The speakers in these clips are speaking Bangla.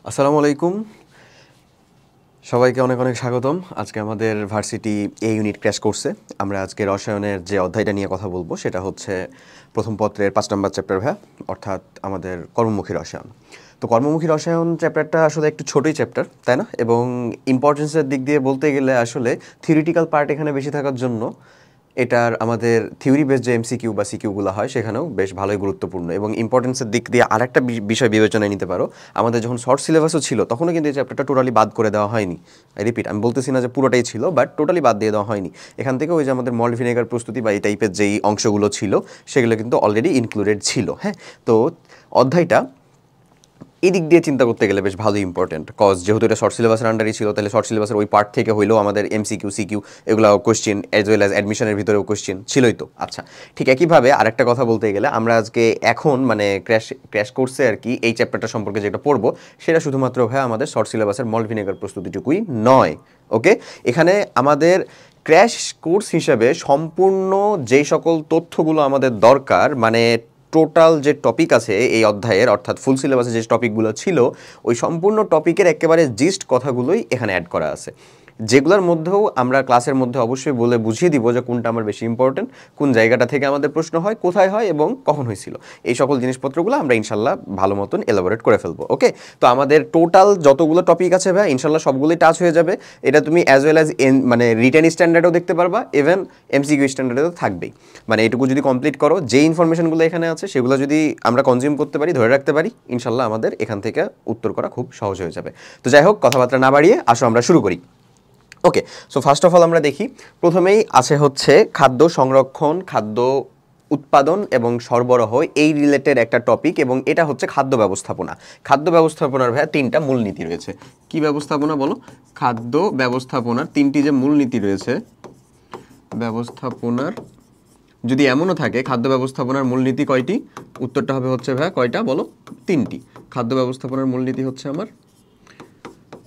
আসসালামু আলাইকুম, সবাইকে অনেক অনেক স্বাগতম। আজকে আমাদের ভার্সিটি এ ইউনিট ক্র্যাশ কোর্সে আমরা আজকে রসায়নের যে অধ্যায়টা নিয়ে কথা বলবো সেটা হচ্ছে প্রথম পত্রের 5 নম্বর চ্যাপ্টার অর্থাৎ আমাদের কর্মমুখী রসায়ন। তো কর্মমুখী রসায়ন চ্যাপ্টারটা আসলে একটু ছোটোই চ্যাপ্টার, তাই না? এবং ইম্পর্টেন্সের দিক দিয়ে বলতে গেলে আসলে থিওরিটিক্যাল পার্ট এখানে বেশি থাকার জন্য এটার আমাদের থিওরি বেস যে এমসিকিউ বা সিকিউগুলো হয় সেখানেও বেশ ভালোই গুরুত্বপূর্ণ। এবং ইম্পর্টেন্সের দিক দিয়ে আরেকটা বিষয় বিবেচনায় নিতে পারো, আমাদের যখন শর্ট সিলেবাসও ছিল তখনও কিন্তু এই চ্যাপ্টারটা টোটালি বাদ করে দেওয়া হয়নি। আই রিপিট, আমি বলতেছি না যে পুরোটাই ছিল, বাট টোটালি বাদ দিয়ে দেওয়া হয়নি। এখান থেকে ওই যে আমাদের মল্ট ভিনেগার প্রস্তুতি বা এই টাইপের যেই অংশগুলো ছিল সেগুলো কিন্তু অলরেডি ইনক্লুডেড ছিল। হ্যাঁ, তো অধ্যায়টা এই দিক দিয়ে চিন্তা করতে গেলে বেশ ভালো ইম্পর্টেন্ট, কজ যেহেতু এটা শর্ট সিলেবাসের আন্ডারই ছিল, তাহলে শর্ট সিলেবাসের ওই পার্ট থেকে হইলেও আমাদের এমসিকিউ সিকিউ এগুলো কোশ্চেন অ্যাজ ওয়েল অ্যাজ অ্যাডমিশনের ভিতরেও কোশ্চেন ছিলই তো। আচ্ছা, ঠিক একইভাবে আরেকটা কথা বলতে গেলে আমরা আজকে এখন মানে ক্র্যাশ কোর্সে আর কি এই চ্যাপ্টারটা সম্পর্কে যেটা পড়বো সেটা শুধুমাত্র আমাদের শর্ট সিলেবাসের মল্ট ভিনেগার প্রস্তুতিটুকুই নয়। ওকে, এখানে আমাদের ক্র্যাশ কোর্স হিসেবে সম্পূর্ণ যেই সকল তথ্যগুলো আমাদের দরকার, মানে টোটাল যে টপিক আছে এই অধ্যায়ের, অর্থাৎ ফুল সিলেবাসে যে টপিকগুলো ছিল ওই সম্পূর্ণ টপিকের একেবারে জিস্ট কথাগুলোই এখানে অ্যাড করা আছে, যেগুলোর মধ্যেও আমরা ক্লাসের মধ্যে অবশ্যই বলে বুঝিয়ে দিব যে কোনটা আমার বেশি ইম্পর্টেন্ট, কোন জায়গাটা থেকে আমাদের প্রশ্ন হয়, কোথায় হয় এবং কখন হয়েছিল। এই সকল জিনিসপত্রগুলো আমরা ইনশাল্লাহ ভালো মতন এলাবোরেট করে ফেলবো। ওকে, তো আমাদের টোটাল যতগুলো টপিক আছে ইনশাল্লাহ সবগুলোই টাচ হয়ে যাবে। এটা তুমি অ্যাজ ওয়েল অ্যাজ মানে রিটেন স্ট্যান্ডার্ডও দেখতে পারবা, ইভেন এমসিকিউ স্ট্যান্ডার্ডেও থাকবেই। মানে এটুকু যদি কমপ্লিট করো, যে ইনফরমেশনগুলো এখানে আছে সেগুলো যদি আমরা কনজিউম করতে পারি, ধরে রাখতে পারি, ইনশাল্লাহ আমাদের এখান থেকে উত্তর করা খুব সহজ হয়ে যাবে। তো যাই হোক, কথাবার্তা না বাড়িয়ে আসো আমরা শুরু করি। ওকে, সো ফার্স্ট অফ অল আমরা দেখি, প্রথমেই আছে হচ্ছে খাদ্য সংরক্ষণ, খাদ্য উৎপাদন এবং সরবরাহ, এই রিলেটেড একটা টপিক, এবং এটা হচ্ছে খাদ্য ব্যবস্থাপনা। খাদ্য ব্যবস্থাপনার তিনটা মূলনীতি রয়েছে। কি ব্যবস্থাপনা বলো? খাদ্য ব্যবস্থাপনার তিনটি যে মূলনীতি রয়েছে, ব্যবস্থাপনার যদি এমনও থাকে খাদ্য ব্যবস্থাপনার মূলনীতি কয়টি, উত্তরটা হবে হচ্ছে কয়টা বলো? তিনটি। খাদ্য ব্যবস্থাপনার মূলনীতি হচ্ছে আমার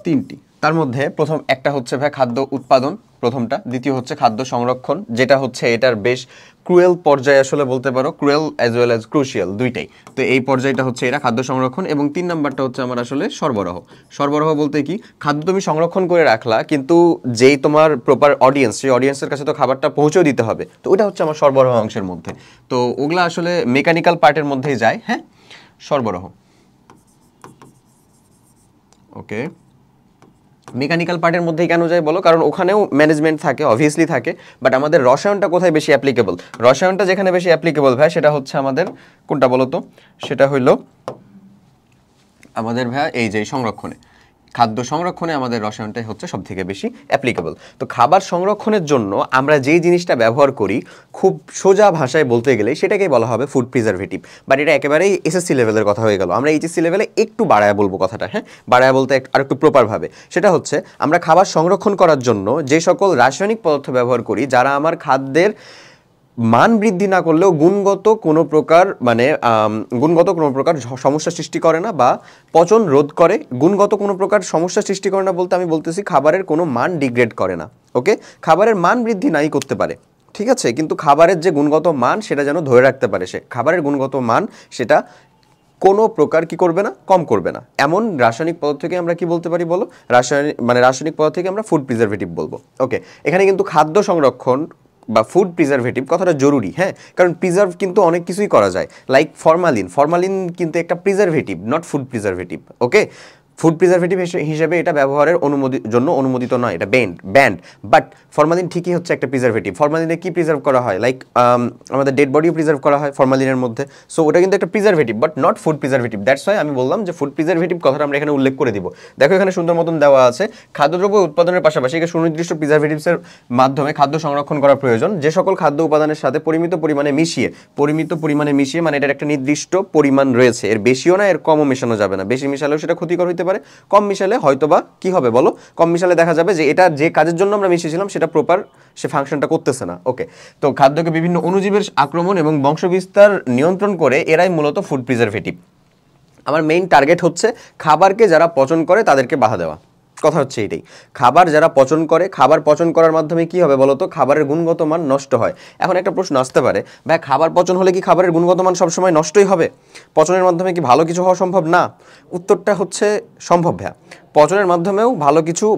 তিনটি। তার মধ্যে প্রথম একটা হচ্ছে খাদ্য উৎপাদন, প্রথমটা। দ্বিতীয় হচ্ছে খাদ্য সংরক্ষণ, যেটা হচ্ছে এটার বেশ ক্রুয়েল পর্যায়ে আসলে বলতে পারো, cruel as well as crucial দুইটাই। তো এই পর্যায়টা হচ্ছে এটা খাদ্য সংরক্ষণ, এবং 3 নাম্বারটা হচ্ছে আমার আসলে সরবরাহ। সরবরাহ বলতে কি, খাদ্য তুমি সংরক্ষণ করে রাখলা কিন্তু যেই তোমার প্রপার অডিয়েন্স, সেই অডিয়েন্সের কাছে তো খাবারটা পৌঁছেও দিতে হবে, তো ওটা হচ্ছে আমার সরবরাহ অংশের মধ্যে। তো ওগুলা আসলে মেকানিক্যাল পার্টের মধ্যেই যায়। হ্যাঁ, সরবরাহ। ওকে, মেকানিক্যাল পার্টের মধ্যেই কেন যায় বলো? কারণ ওখানেও ম্যানেজমেন্ট থাকে, অবভিয়াসলি থাকে, বাট আমাদের রসায়নটা কোথায় বেশি অ্যাপ্লিকেবল? রসায়নটা যেখানে বেশি অ্যাপ্লিকেবল সেটা হচ্ছে আমাদের কোনটা বলো তো? সেটা হইল আমাদের এই যে সংরক্ষণে, খাদ্য সংরক্ষণে আমাদের রসায়নটাই হচ্ছে সব থেকে বেশি অ্যাপ্লিকেবল। তো খাবার সংরক্ষণের জন্য আমরা যেই জিনিসটা ব্যবহার করি, খুব সোজা ভাষায় বলতে গেলে সেটাকেই বলা হবে ফুড প্রিজারভেটিভ। বাট এটা একেবারেই এসএসসি লেভেলের কথা হয়ে গেল, আমরা এইচএসসি লেভেলে একটু বাড়ায় বলবো কথাটা। হ্যাঁ, বাড়ায় বলতে আর একটু প্রপারভাবে, সেটা হচ্ছে আমরা খাবার সংরক্ষণ করার জন্য যে সকল রাসায়নিক পদার্থ ব্যবহার করি, যারা আমার খাদ্যের মান বৃদ্ধি না করলেও গুণগত কোনো প্রকার সমস্যা সৃষ্টি করে না, বা পচন রোধ করে, গুণগত কোনো প্রকার সমস্যা সৃষ্টি করে না বলতে আমি বলতেছি খাবারের কোনো মান ডিগ্রেড করে না। ওকে, খাবারের মান বৃদ্ধি নাই করতে পারে, ঠিক আছে, কিন্তু খাবারের যে গুণগত মান সেটা যেন ধরে রাখতে পারে, সে খাবারের গুণগত মান সেটা কোনো প্রকার কি করবে না, কম করবে না, এমন রাসায়নিক পদার্থকে আমরা কি বলতে পারি বলো? রাসায়নিক পদার্থকে আমরা ফুড প্রিজারভেটিভ বলবো। ওকে, এখানে কিন্তু খাদ্য সংরক্ষণ বা ফুড প্রিজারভেটিভ কথাটা জরুরি। হ্যাঁ, কারণ প্রিজার্ভ কিন্তু অনেক কিছুই করা যায়, লাইক ফরমালিন কিন্তু একটা preservative, not food preservative. Okay, food preservative হিসেবে এটা ব্যবহারের জন্য অনুমোদিত নয়, এটা ব্যান্ড। বাট ফরমালিন ঠিকই হচ্ছে একটা প্রিজারভেটিভ। ফরমালিনে কি প্রিজার্ভ করা হয়? লাইক আমাদের ডেড বডিও প্রিজার্ভ করা হয় ফরমালিনের মধ্যে। সো ওটা কিন্তু একটা preservative, but not food preservative. That's why আমি বললাম যে ফুড প্রিজারভেটিভ কথাটা আমরা এখানে উল্লেখ করে দিব। দেখো এখানে সুন্দর মতন দেওয়া আছে, খাদ্যদ্রব্য উৎপাদনের পাশাপাশি সুনির্দিষ্ট প্রিজারভেটিভসের মাধ্যমে খাদ্য সংরক্ষণ করা প্রয়োজন, যে সকল খাদ্য উপাদানের সাথে পরিমিত পরিমাণে মিশিয়ে, মানে এটার একটা নির্দিষ্ট পরিমাণ রয়েছে, এর বেশিও না এর কমও মেশানো যাবে না। বেশি মিশালেও সেটা ক্ষতিকর হতে পারে, কম মিশালে হয়তোবা কি হবে বলো? কম মিশালে দেখা যাবে যে এটা যে কাজের জন্য আমরা মিশিয়েছিলাম সেটা প্রপার সে ফাংশনটা করতেছে না। ওকে, তো খাদ্যকে বিভিন্ন অণুজীবের আক্রমণ এবং বংশবিস্তার নিয়ন্ত্রণ করে এরাই মূলত ফুড প্রিজারভেটিভ। আমার মেইন টার্গেট হচ্ছে খাবারকে যারা পচন করে তাদেরকে বাধা দেওয়া। কথা হচ্ছে এটাই, খাবার যারা পচন করে, খাবার পচন করার মাধ্যমে কি হবে বলতো, খাবারের গুণগত মান নষ্ট হয়। এখন একটা প্রশ্ন আসতে পারে, ভাই খাবার পচন হলে কি খাবারের গুণগত মান সবসময় নষ্টই হবে? পচনের মাধ্যমে কি ভালো কিছু হওয়া সম্ভব না? উত্তরটা হচ্ছে সম্ভব ভাইয়া। পচনের মাধ্যমেও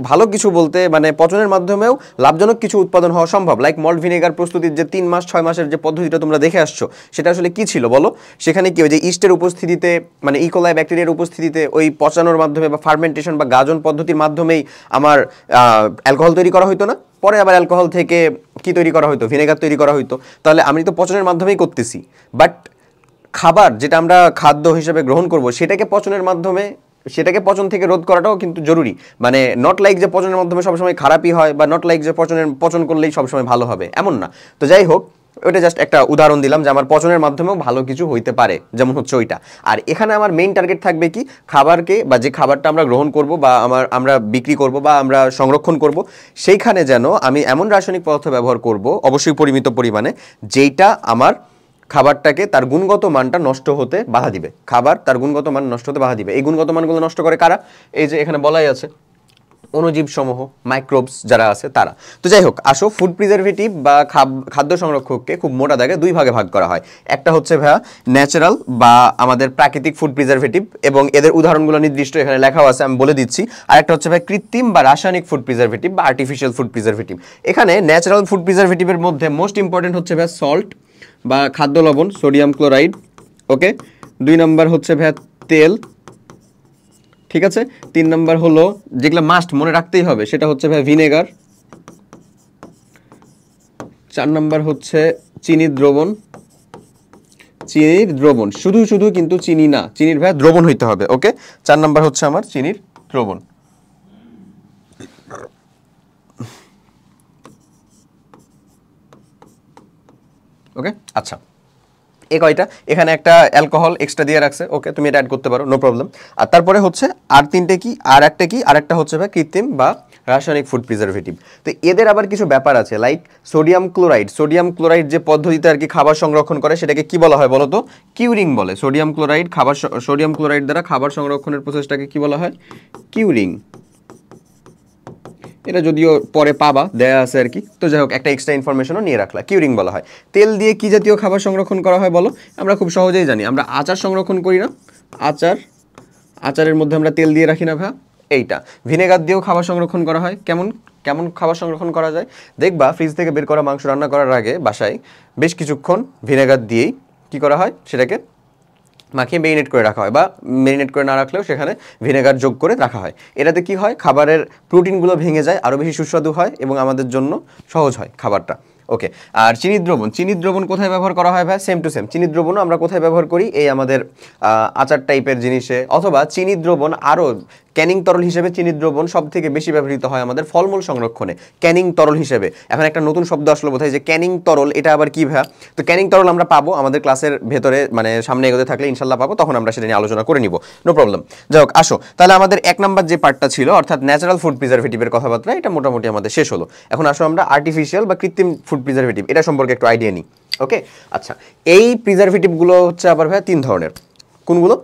ভালো কিছু বলতে মানে পচনের মাধ্যমেও লাভজনক কিছু উৎপাদন হওয়া সম্ভব। লাইক মল্ট ভিনেগার প্রস্তুতির যে 3 মাস 6 মাসের যে পদ্ধতিটা তোমরা দেখে আসছো, সেটা আসলে কি ছিল বলো? সেখানে কি ওই যে ইস্টের উপস্থিতিতে মানে ইকোলাই ব্যাকটেরিয়ার উপস্থিতিতে ওই পচানোর মাধ্যমে বা ফার্মেন্টেশন বা গাজন পদ্ধতির মাধ্যমেই আমার অ্যালকোহল তৈরি করা হইতো না? পরে আবার অ্যালকোহল থেকে কি তৈরি করা হইতো? ভিনেগার তৈরি করা হইতো। তাহলে আমি তো পচনের মাধ্যমেই করতেছি, বাট খাবার যেটা আমরা খাদ্য হিসেবে গ্রহণ করব সেটাকে পচনের মাধ্যমে, সেটাকে পচন থেকে রোধ করাটাও কিন্তু জরুরি। মানে নট লাইক যে পচনের মাধ্যমে সবসময় খারাপই হয়, বা নট লাইক যে পচন করলেই সবসময় ভালো হবে, এমন না। তো যাই হোক, ওইটা জাস্ট একটা উদাহরণ দিলাম যে আমার পচনের মাধ্যমেও ভালো কিছু হইতে পারে, যেমন হচ্ছে ওইটা। আর এখানে আমার মেইন টার্গেট থাকবে কি, খাবারকে বা যে খাবারটা আমরা গ্রহণ করব বা আমরা বিক্রি করব বা আমরা সংরক্ষণ করব, সেইখানে যেন আমি এমন রাসায়নিক পদার্থ ব্যবহার করব, অবশ্যই পরিমিত পরিমাণে, যেইটা আমার খাবারটাকে তার গুণগত মানটা নষ্ট হতে বাধা দিবে। খাবার তার গুণগত মান নষ্ট হতে বাধা দিবে। এই গুণগত মানগুলো নষ্ট করে কারা? এই যে এখানে বলাই আছে, অণুজীব সমূহ, মাইক্রোবস যারা আছে তারা। তো যাই হোক, আসো ফুড প্রিজারভেটিভ বা খাদ্য সংরক্ষককে খুব মোটা দাগে দুই ভাগে ভাগ করা হয়। একটা হচ্ছে ভাইয়া ন্যাচারাল বা আমাদের প্রাকৃতিক ফুড প্রিজারভেটিভ, এবং এদের উদাহরণগুলো নির্দিষ্ট এখানে লেখাও আছে, আমি বলে দিচ্ছি। আর একটা হচ্ছে ভাই কৃত্রিম বা রাসায়নিক ফুড প্রিজারভেটিভ বা আর্টিফিশিয়াল ফুড প্রিজারভেটিভ। এখানে ন্যাচারাল ফুড প্রিজারভেটিভের মধ্যে মোস্ট ইম্পর্টেন্ট হচ্ছে ভাইয়া সল্ট বা খাদ্য লবণ, সোডিয়াম ক্লোরাইড। ওকে, 2 নম্বর হচ্ছে ভাইয়া তেল, ঠিক আছে। 3 নম্বর হলো যেগুলো মাস্ট মনে রাখতেই হবে, সেটা হচ্ছে ভাই ভিনেগার। 4 নম্বর হচ্ছে চিনির দ্রবণ। চিনির দ্রবণ শুধু শুধু কিন্তু চিনি না, চিনির ভাই দ্রবণ হইতে হবে। ওকে, 4 নম্বর হচ্ছে আমার চিনির দ্রবণ। ওকে, আচ্ছা, এই কয়টা, এখানে একটা অ্যালকোহল এক্সট্রা দিয়ে রাখছে। ওকে, তুমি এটা অ্যাড করতে পারো, নো প্রবলেম। আর তারপরে হচ্ছে আর তিনটে কি, আর একটা হচ্ছে ভাই কৃত্রিম বা রাসায়নিক ফুড প্রিজারভেটিভ। তো এদের আবার কিছু ব্যাপার আছে, like sodium chloride. Sodium chloride যে পদ্ধতিতে আর কি খাবার সংরক্ষণ করে, সেটাকে কি বলা হয় বলো তো? কিউরিং বলে। সোডিয়াম ক্লোরাইড দ্বারা খাবার সংরক্ষণের প্রসেসটাকে কি বলা হয়? কিউরিং। এটা যদিও পরে পাবা, দেয়া আছে আর কি। তো যাই হোক, একটা এক্সট্রা ইনফরমেশনও নিয়ে রাখলা, কিউরিং বলা হয়। তেল দিয়ে কি জাতীয় খাবার সংরক্ষণ করা হয় বলো? আমরা খুব সহজেই জানি, আমরা আচার সংরক্ষণ করি না? আচারের মধ্যে আমরা তেল দিয়ে রাখি না ভাই? এইটা। ভিনেগার দিয়েও খাবার সংরক্ষণ করা হয়। কেমন কেমন খাবার সংরক্ষণ করা যায়? দেখবা ফ্রিজ থেকে বের করা মাংস রান্না করার আগে বাসায় বেশ কিছুক্ষণ ভিনেগার দিয়েই কি করা হয়, সেটাকে মাখিয়ে মেরিনেট করে রাখা হয়, বা মেরিনেট করে না রাখলেও সেখানে ভিনেগার যোগ করে রাখা হয়। এটাতে কি হয়, খাবারের প্রোটিনগুলো ভেঙে যায়, আরও বেশি সুস্বাদু হয় এবং আমাদের জন্য সহজ হয় খাবারটা। ওকে, আর চিনির দ্রবণ কোথায় ব্যবহার করা হয় ভাই? সেম টু সেম, চিনির দ্রবণও আমরা কোথায় ব্যবহার করি? এই আমাদের আচার টাইপের জিনিসে, অথবা চিনির দ্রবণ আরও ক্যানিং তরল হিসেবে চিনির দ্রবণ সব থেকে বেশি ব্যবহৃত হয় আমাদের ফলমূল সংরক্ষণে, ক্যানিং তরল হিসেবে। এখন একটা নতুন শব্দ আসলো বোধহয়, যে ক্যানিং তরল, এটা আবার কি ভাই? তো ক্যানিং তরল আমরা পাবো আমাদের ক্লাসের ভেতরে, মানে সামনে এগোতে থাকলে ইনশাল্লাহ পাবো, তখন আমরা সেটা নিয়ে আলোচনা করে নিব, নো প্রবলেম। যাই হোক, আসো তাহলে আমাদের 1 নম্বর যে পার্টটা ছিল, অর্থাৎ ন্যাচারাল ফুড প্রিজারভেটিভের কথাবার্তা, এটা মোটামুটি আমাদের শেষ হলো। এখন আসো আমরা আর্টিফিশিয়াল বা কৃত্রিম ফুড প্রিজারভেটিভ, এটা সম্পর্কে একটু আইডিয়া নিই। ওকে, আচ্ছা, এই প্রিজারভেটিভগুলো হচ্ছে আবার ভাই 3 ধরনের। কোনগুলো?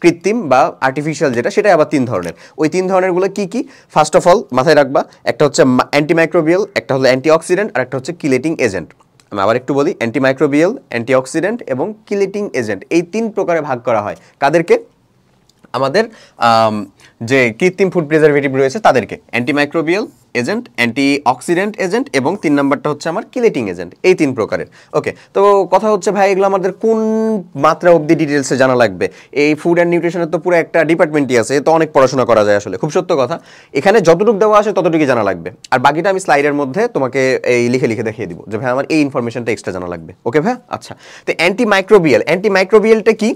কৃত্রিম বা আর্টিফিশিয়াল যেটা, সেটা আবার 3 ধরনের। ওই 3 ধরনেরগুলো কি কি? ফার্স্ট অফ অল মাথায় রাখবা, একটা হচ্ছে অ্যান্টিমাইক্রোবিয়াল, একটা হলো অ্যান্টিঅক্সিডেন্ট, আর একটা হচ্ছে কিলেটিং এজেন্ট। আমি আবার একটু বলি, অ্যান্টিমাইক্রোবিয়াল, অ্যান্টিঅক্সিডেন্ট এবং কিলেটিং এজেন্ট, এই 3 প্রকারে ভাগ করা হয়। কাদেরকে? আমাদের যে কৃত্রিম ফুড প্রিজারভেটিভ রয়েছে তাদেরকে। অ্যান্টিমাইক্রোবিয়াল এজেন্ট, অ্যান্টিঅক্সিডেন্ট এজেন্ট এবং 3 নাম্বারটা হচ্ছে আমার কিলেটিং এজেন্ট, এই 3 প্রকারের। ওকে, তো কথা হচ্ছে ভাই, এগুলো আমাদের কোন মাত্রা অবধি ডিটেলসে জানা লাগবে? এই ফুড অ্যান্ড নিউট্রিশনের তো পুরো একটা ডিপার্টমেন্টই আছে, তো অনেক পড়াশোনা করা যায় আসলে, খুব সত্য কথা। এখানে যতটুকু দেওয়া আছে ততটুকুই জানা লাগবে, আর বাকিটা আমি স্লাইডের মধ্যে তোমাকে এই লিখে লিখে দেখিয়ে দিব যে ভাই আমার এই ইনফরমেশনটা এক্সট্রা জানা লাগবে। ওকে ভাই, আচ্ছা। তো অ্যান্টিমাইক্রোবিয়ালটা কি?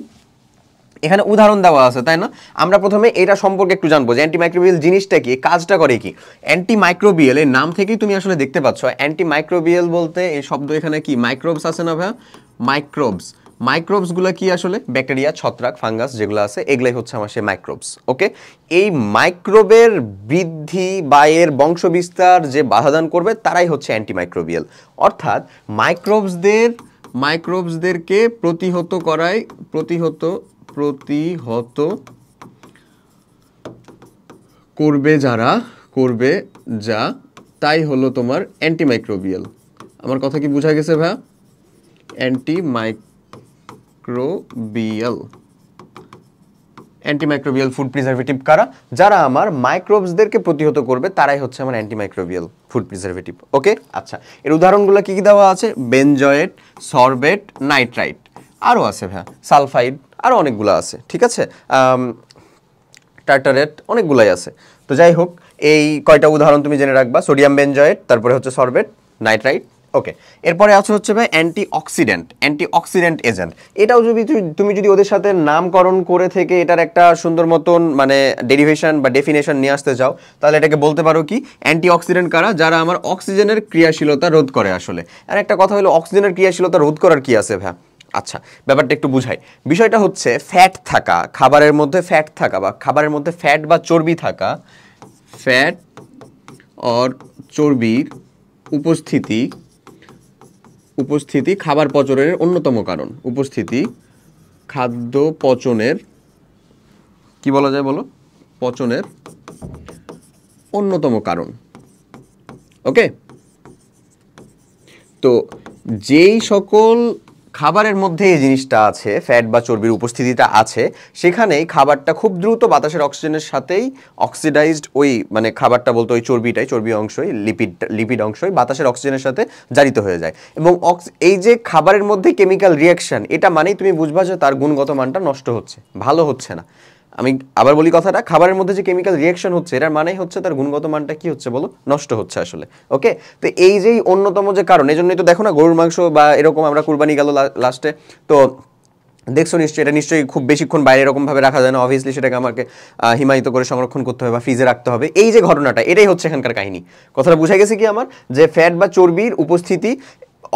এখানে উদাহরণ দেওয়া আছে, তাই না? আমরা প্রথমে এটা সম্পর্কে একটু জানবো যে অ্যান্টিমাইক্রোবিয়াল জিনিসটা কি, কাজটা করে কি। অ্যান্টিমাইক্রোবিয়াল এর নাম থেকেই তুমি আসলে দেখতে পাচ্ছ, অ্যান্টিমাইক্রোবিয়াল বলতে এই শব্দ, এখানে কি মাইক্রোবস আছে না ভাই? মাইক্রোবসগুলো কি আসলে? ব্যাকটেরিয়া, ছত্রাক, ফাঙ্গাস যেগুলো আছে, এগুলাই হচ্ছে আমার সেই মাইক্রোবস। ওকে, এই মাইক্রোবের বৃদ্ধি বা এর বংশবিস্তার যে বাধাদান করবে তারাই হচ্ছে অ্যান্টিমাইক্রোবিয়াল। অর্থাৎ মাইক্রোবসদেরকে প্রতিহত করবে যারা, করবে যা, তাই হলো তোমার অ্যান্টিমাইক্রোবিয়াল। আমার কথা কি বোঝা গেছে ভাইয়া? অ্যান্টিমাইক্রোবিয়াল ফুড প্রিজারভেটিভ কারা? যারা আমার মাইক্রোবসদেরকে প্রতিহত করবে তারাই হচ্ছে আমার অ্যান্টিমাইক্রোবিয়াল ফুড প্রিজারভেটিভ। ওকে, আচ্ছা, এর উদাহরণগুলো কি কি দেওয়া আছে? বেনজয়েট, সরবেট, নাইট্রাইট, আরও আছে ভাইয়া, সালফাইড, আরও অনেকগুলো আছে, ঠিক আছে, টার্টারেট, অনেকগুলাই আছে। তো যাই হোক, এই কয়টা উদাহরণ তুমি জেনে রাখবা, সোডিয়াম বেনজয়েট, তারপরে হচ্ছে সরবেট, নাইট্রাইট। ওকে, এরপরে আছে হচ্ছে ভাই অ্যান্টিঅক্সিডেন্ট এজেন্ট। এটাও যদি তুমি যদি ওদের সাথে নামকরণ করে থেকে এটার একটা সুন্দর মতন মানে ডেরিভেশন বা ডেফিনেশন নিয়ে আসতে চাও, তাহলে এটাকে বলতে পারো কি, অ্যান্টিঅক্সিডেন্ট কারা? যারা আমার অক্সিজেনের ক্রিয়াশীলতা রোধ করে আসলে। আর একটা কথা হলো, অক্সিজেনের ক্রিয়াশীলতা রোধ করার কি আছে ভাই? আচ্ছা, ব্যাপারটা একটু বুঝাই। বিষয়টা হচ্ছে ফ্যাট থাকা, খাবারের মধ্যে ফ্যাট থাকা বা খাবারের মধ্যে ফ্যাট বা চর্বি থাকা, ফ্যাট অর চর্বির উপস্থিতি খাবার পচনের অন্যতম কারণ। উপস্থিতি খাদ্য পচনের, কি বলা যায় বলো, পচনের অন্যতম কারণ। ওকে, তো যেই সকল খাবারের মধ্যে এই জিনিসটা আছে, ফ্যাট বা চর্বির উপস্থিতিটা আছে, সেখানেই খাবারটা খুব দ্রুত বাতাসের অক্সিজেনের সাথেই অক্সিডাইজড, ওই মানে খাবারটা বলতে ওই চর্বি অংশই, লিপিড অংশই বাতাসের অক্সিজেনের সাথে জারিত হয়ে যায়। এবং এই যে খাবারের মধ্যে কেমিক্যাল রিয়াকশন, এটা মানেই তুমি বুঝবা যে তার গুণগত মানটা নষ্ট হচ্ছে, ভালো হচ্ছে না। আমি আবার বলি কথাটা, খাবারের মধ্যে যে কেমিক্যাল রিয়াকশন হচ্ছে, এটার মানেই হচ্ছে তার গুণগত মানটা কি হচ্ছে বলো, নষ্ট হচ্ছে আসলে। ওকে, তো এই যেই অন্যতম যে কারণ, এই জন্যই তো দেখো না গরুর মাংস বা এরকম আমরা কুরবানি গেল লাস্টে, তো দেখছো নিশ্চয়ই, এটা নিশ্চয়ই খুব বেশিক্ষণ বাইরে এরকমভাবে রাখা যায় না, অবভিয়াসলি সেটাকে আমাকে হিমায়িত করে সংরক্ষণ করতে হবে বা ফ্রিজে রাখতে হবে। এই যে ঘটনাটা, এটাই হচ্ছে এখানকার কাহিনী। কথাটা বুঝা গেছে কি আমার, যে ফ্যাট বা চর্বির উপস্থিতি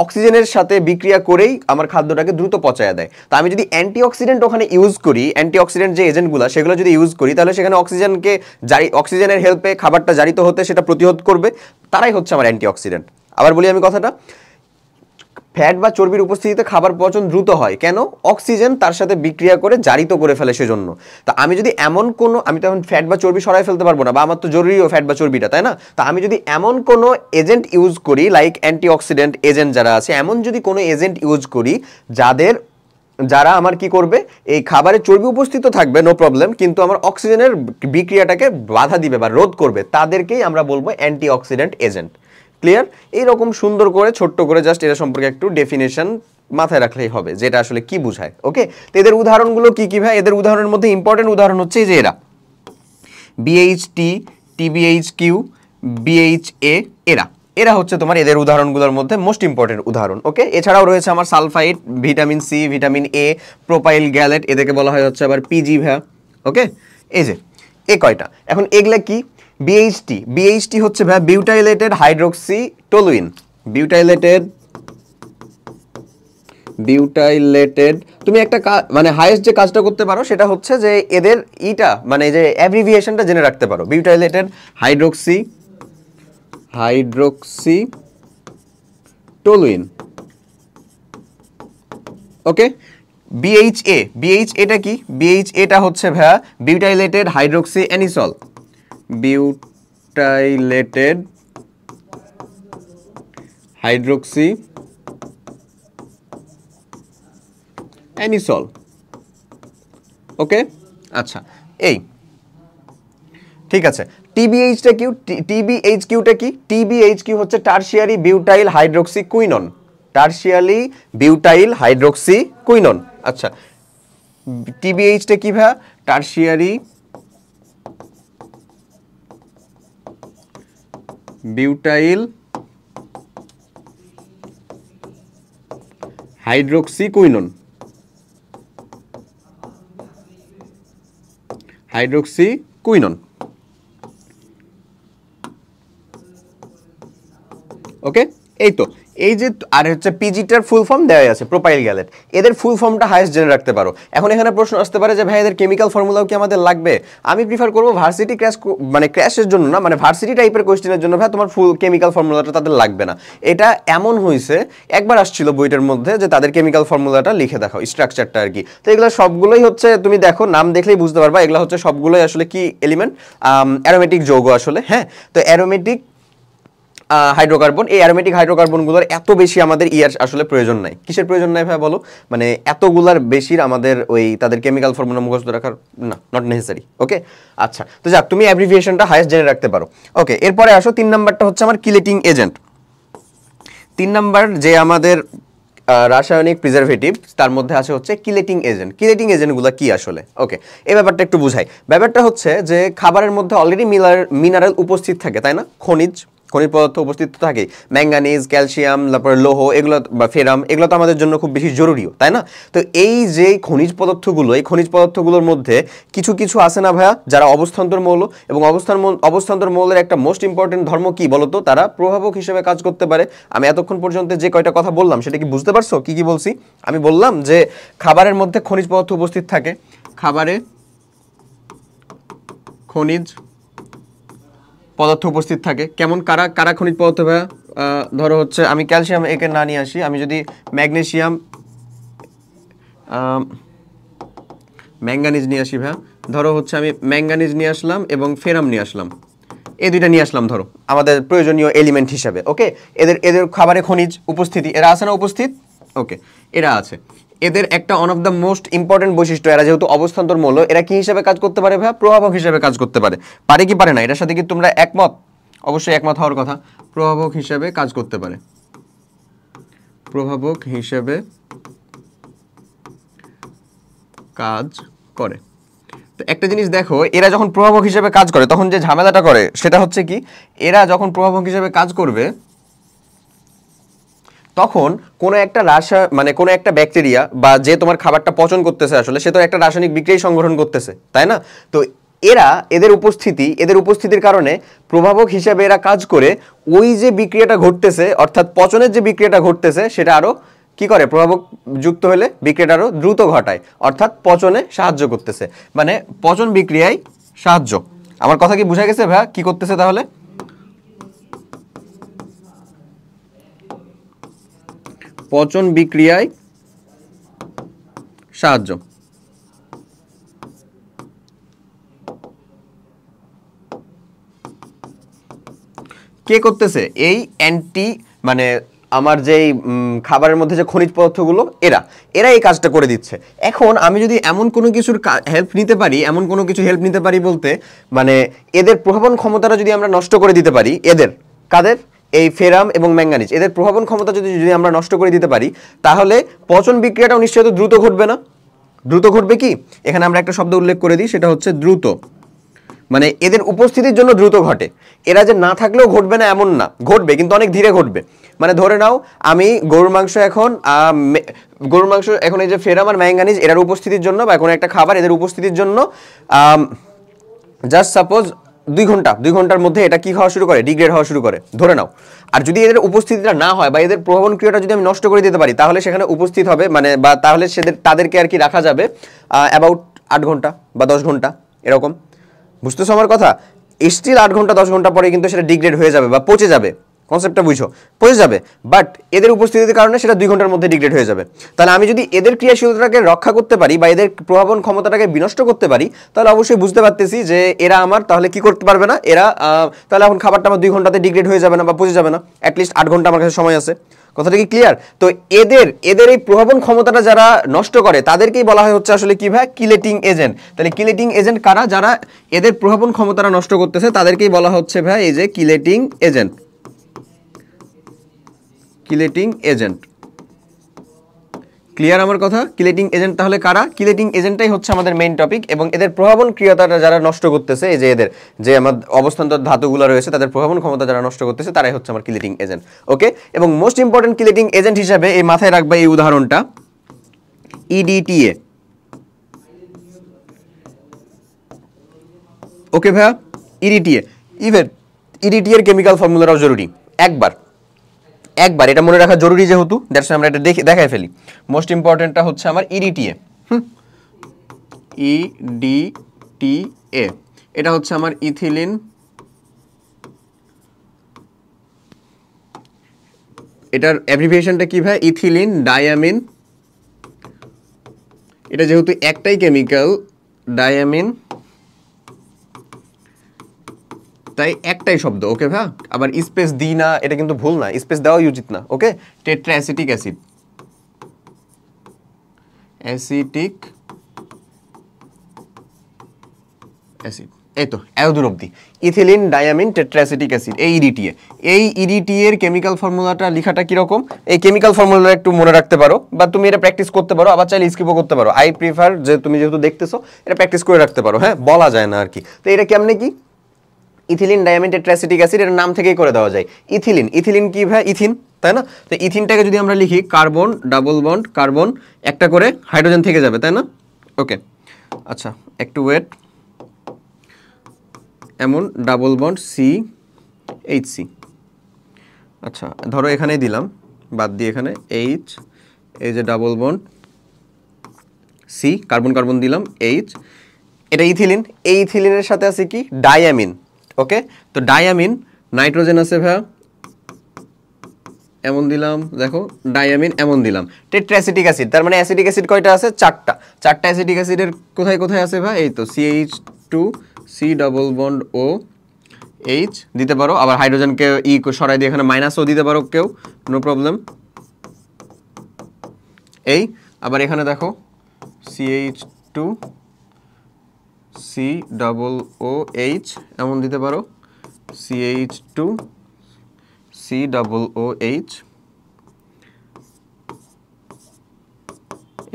অক্সিজেনের সাথে বিক্রিয়া করেই আমার খাদ্যটাকে দ্রুত পচায়া দেয়। তা আমি যদি অ্যান্টিঅক্সিডেন্ট ওখানে ইউজ করি, অ্যান্টিঅক্সিডেন্ট যে এজেন্টগুলো সেগুলো যদি ইউজ করি, তাহলে সেখানে অক্সিজেনের হেল্পে খাবারটা জারিত হতে সেটা প্রতিরোধ করবে, তারাই হচ্ছে আমার অ্যান্টিঅক্সিডেন্ট। আবার বলি আমি কথাটা, ফ্যাট বা চর্বির উপস্থিতিতে খাবার পচন দ্রুত হয় কেন? অক্সিজেন তার সাথে বিক্রিয়া করে জারিত করে ফেলে সেজন্য। তা আমি যদি এমন কোনো, আমি তো এখন ফ্যাট বা চর্বি সরাই ফেলতে পারবো না, বা আমার তো জরুরিও ফ্যাট বা চর্বিটা, তাই না? তা আমি যদি এমন কোনো এজেন্ট ইউজ করি, লাইক অ্যান্টিঅক্সিডেন্ট এজেন্ট যারা আছে, এমন যদি কোনো এজেন্ট ইউজ করি যারা আমার কি করবে, এই খাবারে চর্বি উপস্থিত থাকবে, নো প্রবলেম, কিন্তু আমার অক্সিজেনের বিক্রিয়াটাকে বাধা দিবে বা রোধ করবে, তাদেরকেই আমরা বলবো অ্যান্টিঅক্সিডেন্ট এজেন্ট। ক্লিয়ার? এইরকম সুন্দর করে ছোট্ট করে জাস্ট এটা সম্পর্কে একটু ডেফিনেশন মাথায় রাখলেই হবে, যেটা আসলে কি বোঝায়। ওকে, তো এদের উদাহরণগুলো কি কি ভাই? এদের উদাহরণের মধ্যে ইম্পর্টেন্ট উদাহরণ হচ্ছে যে এরা বিএইচটি, টিবিএইচকিউ, বিএইচএ, এরা হচ্ছে তোমার এদের উদাহরণগুলোর মধ্যে মোস্ট ইম্পর্টেন্ট উদাহরণ। ওকে, এছাড়াও রয়েছে আমার sulphide, vitamin C, vitamin A, propyl gallate, এদেরকে বলা হয় হচ্ছে আবার পিজি ভ্যা। ওকে, এই যে এ কয়টা, এখন এগুলা কি? বিএইচটি হচ্ছে ভাই বিউটাইলেটেড হাইড্রোক্সি টলুইন। বিউটাইলেটেড তুমি একটা মানে হাইয়েস্ট যে কাজটা করতে পারো সেটা হচ্ছে যে এদের মানে যে অ্যাব্রিভিয়েশনটা জেনে রাখতে পারো, বিউটাইলেটেড হাইড্রোক্সি টলুইন। ওকে, বিএইচএটা কি? বিএইচএটা হচ্ছে ভাইয়া butylated hydroxy anisole. Butylated hydroxy anisole. Okay, আচ্ছা, এই ঠিক আছে। টিবিএইচকিউটা কি? টিবিএইচকিউ হচ্ছে টারশিয়ারি বিউটাইল হাইড্রোক্সি কুইনন। আচ্ছা, টিবিএইচটা কি ভাইয়া? Tertiary butyl হাইড্রোক্সিকুইনন। ওকে, এই তো এই যে আর হচ্ছে পিজিটার ফুল ফর্ম দেওয়া আছে প্রোপাইল গ্যালেট, এদের ফুল ফর্মটা হাইয়েস্ট জেনে রাখতে পারো। এখন এখানে প্রশ্ন আসতে পারে যে ভাই এদের কেমিক্যাল ফর্মুলাও কি আমাদের লাগবে? আমি প্রিফার করবো ভার্সিটি ক্র্যাশ, মানে ক্র্যাশের জন্য না, মানে ভার্সিটি টাইপের কোয়েশ্চেনের জন্য ভাই তোমার ফুল কেমিক্যাল ফর্মুলাটা তাদের লাগবে না। এটা এমন হয়েছে একবার আসছিল বইটার মধ্যে যে তাদের কেমিক্যাল ফর্মুলাটা লিখে দেখাও, স্ট্রাকচারটা আর কি। তো এগুলো সবগুলোই হচ্ছে তুমি দেখো নাম দেখলেই বুঝতে পারবা এগুলো হচ্ছে সবগুলোই আসলে কি এলিমেন্ট, অ্যারোমেটিক যৌগ আসলে। হ্যাঁ, তো অ্যারোমেটিক হাইড্রোকার্বন, এই অ্যারোমেটিক হাইড্রোকার্বনগুলোর এত বেশি আমাদের ইয়ার আসলে প্রয়োজন নাই। কিসের প্রয়োজন নাই ভাই বলো? মানে এতগুলার বেশির আমাদের ওই তাদের কেমিক্যাল ফর্মুলা মুখস্থ রাখার না, নট নেসেসারি। ওকে, আচ্ছা, তো যাক তুমি অ্যাব্রিভিয়েশনটা হাইয়েস্ট জেনে রাখতে পারো। ওকে, এরপরে আসো 3 নাম্বারটা হচ্ছে আমার কিলেটিং এজেন্ট। 3 নাম্বার যে আমাদের রাসায়নিক প্রিজারভেটিভ তার মধ্যে আছে হচ্ছে কিলেটিং এজেন্ট। কিলেটিং এজেন্টগুলো কি আসলে? ওকে, এই ব্যাপারটা একটু বুঝাই। ব্যাপারটা হচ্ছে যে খাবারের মধ্যে অলরেডি মিনারেল উপস্থিত থাকে, তাই না? খনিজ পদার্থ উপস্থিত থাকে, ম্যাঙ্গানিজ, ক্যালসিয়াম, তারপরে লৌহ, এগুলো বা ফেরাম, এগুলো তো আমাদের জন্য খুব বেশি জরুরিও, তাই না? তো এই যে খনিজ পদার্থগুলো, এই খনিজ পদার্থগুলোর মধ্যে কিছু কিছু আছে না ভাইয়া যারা অবস্থান্তর মৌল, এবং অবস্থান্তর মৌলের একটা মোস্ট ইম্পর্টেন্ট ধর্ম কি বলতো? তারা প্রভাবক হিসেবে কাজ করতে পারে। আমি এতক্ষণ পর্যন্ত যে কয়টা কথা বললাম সেটা কি বুঝতে পারছো কি কি বলছি? আমি বললাম যে খাবারের মধ্যে খনিজ পদার্থ উপস্থিত থাকে, খাবারে খনিজ পদার্থ উপস্থিত থাকে। কেমন কারা কারা খনিজ পদার্থ ভাইয়া? ধরো হচ্ছে আমি ক্যালসিয়াম একে না নিয়ে আসি, আমি যদি ম্যাগনেসিয়াম, ম্যাঙ্গানিজ নিয়ে আসি ভাইয়া, ধরো হচ্ছে আমি ম্যাঙ্গানিজ নিয়ে আসলাম এবং ফেরাম নিয়ে আসলাম, এই দুইটা নিয়ে আসলাম ধরো আমাদের প্রয়োজনীয় এলিমেন্ট হিসাবে। ওকে, এদের খাবারে খনিজ উপস্থিতি, এরা আছে না উপস্থিত? ওকে, এরা আছে। এদের একটা one of the most important বৈশিষ্ট্য, এরা যেহেতু অবস্থান্তর মৌল, এরা কি হিসাবে কাজ করতে পারে ভাইয়া? প্রভাবক হিসাবে কাজ করতে পারে। পারে কি পারে না? এটার সাথে কি তোমরা একমত? অবশ্যই একমত হওয়ার কথা। প্রভাবক হিসাবে কাজ করতে পারে, প্রভাবক হিসেবে কাজ করে। তো একটা জিনিস দেখো, এরা যখন প্রভাবক হিসেবে কাজ করে তখন যে ঝামেলাটা করে সেটা হচ্ছে কি, এরা যখন প্রভাবক হিসেবে কাজ করবে তখন কোনো একটা মানে কোনো একটা ব্যাকটেরিয়া বা যে তোমার খাবারটা পচন করতেছে আসলে সে তো একটা রাসায়নিক বিক্রিয়া সংগঠন করতেছে, তাই না? তো এদের উপস্থিতির কারণে প্রভাবক হিসেবে এরা কাজ করে ওই যে বিক্রিয়াটা ঘটতেছে, অর্থাৎ পচনের যে বিক্রিয়াটা ঘটতেছে সেটা আরো কি করে? প্রভাবক যুক্ত হলে বিক্রিয়াটা আরো দ্রুত ঘটায়, অর্থাৎ পচনে সাহায্য করতেছে, মানে পচন বিক্রিয়ায় সাহায্য। আমার কথা কি বুঝা গেছে ভাইয়া? কি করতেছে তাহলে? পচন বিক্রিয়ায় সাহায্য। কে করতেছে? এই অ্যান্টি, মানে আমার যেই খাবারের মধ্যে যে খনিজ পদার্থগুলো, এরা এই কাজটা করে দিচ্ছে। এখন আমি যদি এমন কোনো কিছুর হেল্প নিতে পারি, এমন কোনো কিছু হেল্প নিতে পারি বলতে মানে এদের প্রভাবন ক্ষমতাটা যদি আমরা নষ্ট করে দিতে পারি, কাদের? এই ফেরাম এবং ম্যাঙ্গানিজ, এদের প্রভাবন ক্ষমতা যদি আমরা নষ্ট করে দিতে পারি, তাহলে পচন বিক্রিয়াটাও নিশ্চয়ই দ্রুত ঘটবে না? দ্রুত ঘটবে কি? এখানে আমরা একটা শব্দ উল্লেখ করে দিই, সেটা হচ্ছে দ্রুত। মানে এদের উপস্থিতির জন্য দ্রুত ঘটে। এরা যে না থাকলেও ঘটবে না এমন না, ঘটবে কিন্তু অনেক ধীরে ঘটবে। মানে ধরে নাও আমি গরুর মাংস এখন এই যে ফেরাম আর ম্যাঙ্গানিজ এরার উপস্থিতির জন্য, বা কোনো একটা খাবার এদের উপস্থিতির জন্য জাস্ট সাপোজ 2 ঘন্টার মধ্যে এটা কি হওয়া শুরু করে? ডিগ্রেড হওয়া শুরু করে, ধরে নাও। আর যদি এদের উপস্থিতিটা না হয় বা এদের প্রভাবন ক্রিয়াটা যদি আমি নষ্ট করে দিতে পারি, তাহলে সেখানে উপস্থিত হবে মানে, বা তাহলে তাদেরকে আর কি রাখা যাবে অ্যাবাউট 8 ঘন্টা বা 10 ঘন্টা এরকম। বুঝতেছো আমার কথা? স্টিল 8 ঘন্টা 10 ঘন্টা পরে কিন্তু সেটা ডিগ্রেড হয়ে যাবে বা পচে যাবে। কনসেপ্টটা বুঝো, পচে যাবে, বাট এদের উপস্থিতির কারণে সেটা 2 ঘন্টার মধ্যে ডিগ্রেড হয়ে যাবে। তাহলে আমি যদি এদের ক্রিয়াশীলতাটাকে রক্ষা করতে পারি বা এদের প্রভাবন ক্ষমতাটাকে বিনষ্ট করতে পারি, তাহলে অবশ্যই বুঝতে পারতেছি যে এরা আমার তাহলে কি করতে পারবে না, তাহলে এখন খাবারটা আমার 2 ঘন্টাতে ডিগ্রেড হয়ে যাবে না বা পচে যাবে না, অ্যাটলিস্ট 8 ঘন্টা আমার কাছে সময় আছে। কথাটা কি ক্লিয়ার? তো এদের এই প্রভাবন ক্ষমতাটা যারা নষ্ট করে তাদেরকেই বলা হয় হচ্ছে আসলে কি ভাই? Chelating agent. তাহলে কিলেটিং এজেন্ট কারা? যারা এদের প্রভাবন ক্ষমতাটা নষ্ট করতেছে তাদেরকেই বলা হচ্ছে ভাই এই যে chelating agent. Chelating agent, clear আমার কথা? কিলেটিং এজেন্ট তাহলে কারা? কিলেটিং এজেন্টটাই হচ্ছে আমাদের মেইন টপিক, এবং এদের প্রভাবন ক্রিয়াটা যারা নষ্ট করতেছে, এই যে এদের যে আমার অবস্থান্তর ধাতুগুলো রয়েছে তাদের প্রভাবন ক্ষমতা যারা নষ্ট করতেছে তারাই হচ্ছে আমার কিলেটিং এজেন্ট। ওকে, এবং মোস্ট ইম্পর্টেন্ট কিলেটিং এজেন্ট হিসাবে এই মাথায় রাখবে এই উদাহরণটা, ইডিটিএ। ওকে ভাইয়া, ইডিটিএ। ইভেন ইডিটিএর কেমিক্যাল ফর্মুলাটাও জরুরি। একবার একবার, এটা মনে রাখা জরুরি যেহেতু, দ্যাটস আমরা এটা দেখাই ফেলি। মোস্ট ইম্পর্টেন্টটা হচ্ছে আমার ইডিটিএ, ইডিটিএ, এটা হচ্ছে আমার ইথিলিন, এটার অ্যাব্রিভিয়েশনটা কি ভাই? Ethylene diamine. এটা যেহেতু একটাই কেমিক্যাল ডায়ামিন, তাই একটাই শব্দ, ওকে ভাই? আবার স্পেস দিই না, এটা কিন্তু ভুল না, স্পেস দেওয়াই উচিত না, ওকে? টেট্রাঅ্যাসিটিক অ্যাসিড, অ্যাসিটিক অ্যাসিড, এই তো এতদূর অবধি। ইথিলিন ডায়ামিন টেট্রাঅ্যাসিটিক অ্যাসিড, এই ইডিটিএ। এই ইডিটিএ এর কেমিক্যাল ফর্মুলাটা লেখাটা কিরকম? এই কেমিক্যাল ফর্মুলাটা একটু মনে রাখতে পারো, বা তুমি এটা প্র্যাকটিস করতে পারো, আবার চাইলে স্কিপও করতে পারো। আই প্রিফার যে তুমি যেহেতু দেখতেছো, এটা প্র্যাকটিস করে রাখতে পারো, হ্যাঁ? বলা যায় না আর কি। তো এটা কেমনে কি? ইথিলিন ডায়ামিন টেট্রাঅ্যাসিটিক অ্যাসিড, এর নাম থেকেই করে দেওয়া যায়। ইথিলিন, ইথিলিন কি ভাই? ইথিন, তাই না? তো ইথিনটাকে যদি আমরা লিখি কার্বন, ডাবল বন্ড কার্বন, একটা করে হাইড্রোজেন থেকে যাবে, তাই না? ওকে, আচ্ছা একটু ওয়েট, এমন double bond C H C. আচ্ছা ধরো এখানেই দিলাম, বাদ দিয়ে এখানে এইচ, এই যে double bond C, carbon carbon দিলাম, এইচ, এটা ইথিলিন। এই ইথিলিনের সাথে আছে কি? Diamine, okay? তো ডায়ামিন, নাইট্রোজেন আছে ভাইয়া, এমন দিলাম, দেখো ডায়ামিন এমন দিলাম। টেট্রাঅ্যাসিটিক অ্যাসিড, তার মানে অ্যাসিটিক অ্যাসিড কয়টা আছে? চারটা। চারটা অ্যাসিটিক অ্যাসিডের কোথায় কোথায় আছে ভাই? এই তো CH2, C double bond O H দিতে পারো, আবার হাইড্রোজেনকে সরাই দিয়ে এখানে মাইনাসও দিতে পারো কেউ, নো প্রবলেম। এই আবার এখানে দেখো CH2, সি ডাবল ও এইচ এমন দিতে পারো, CH2, সি ডাবল ও এইচ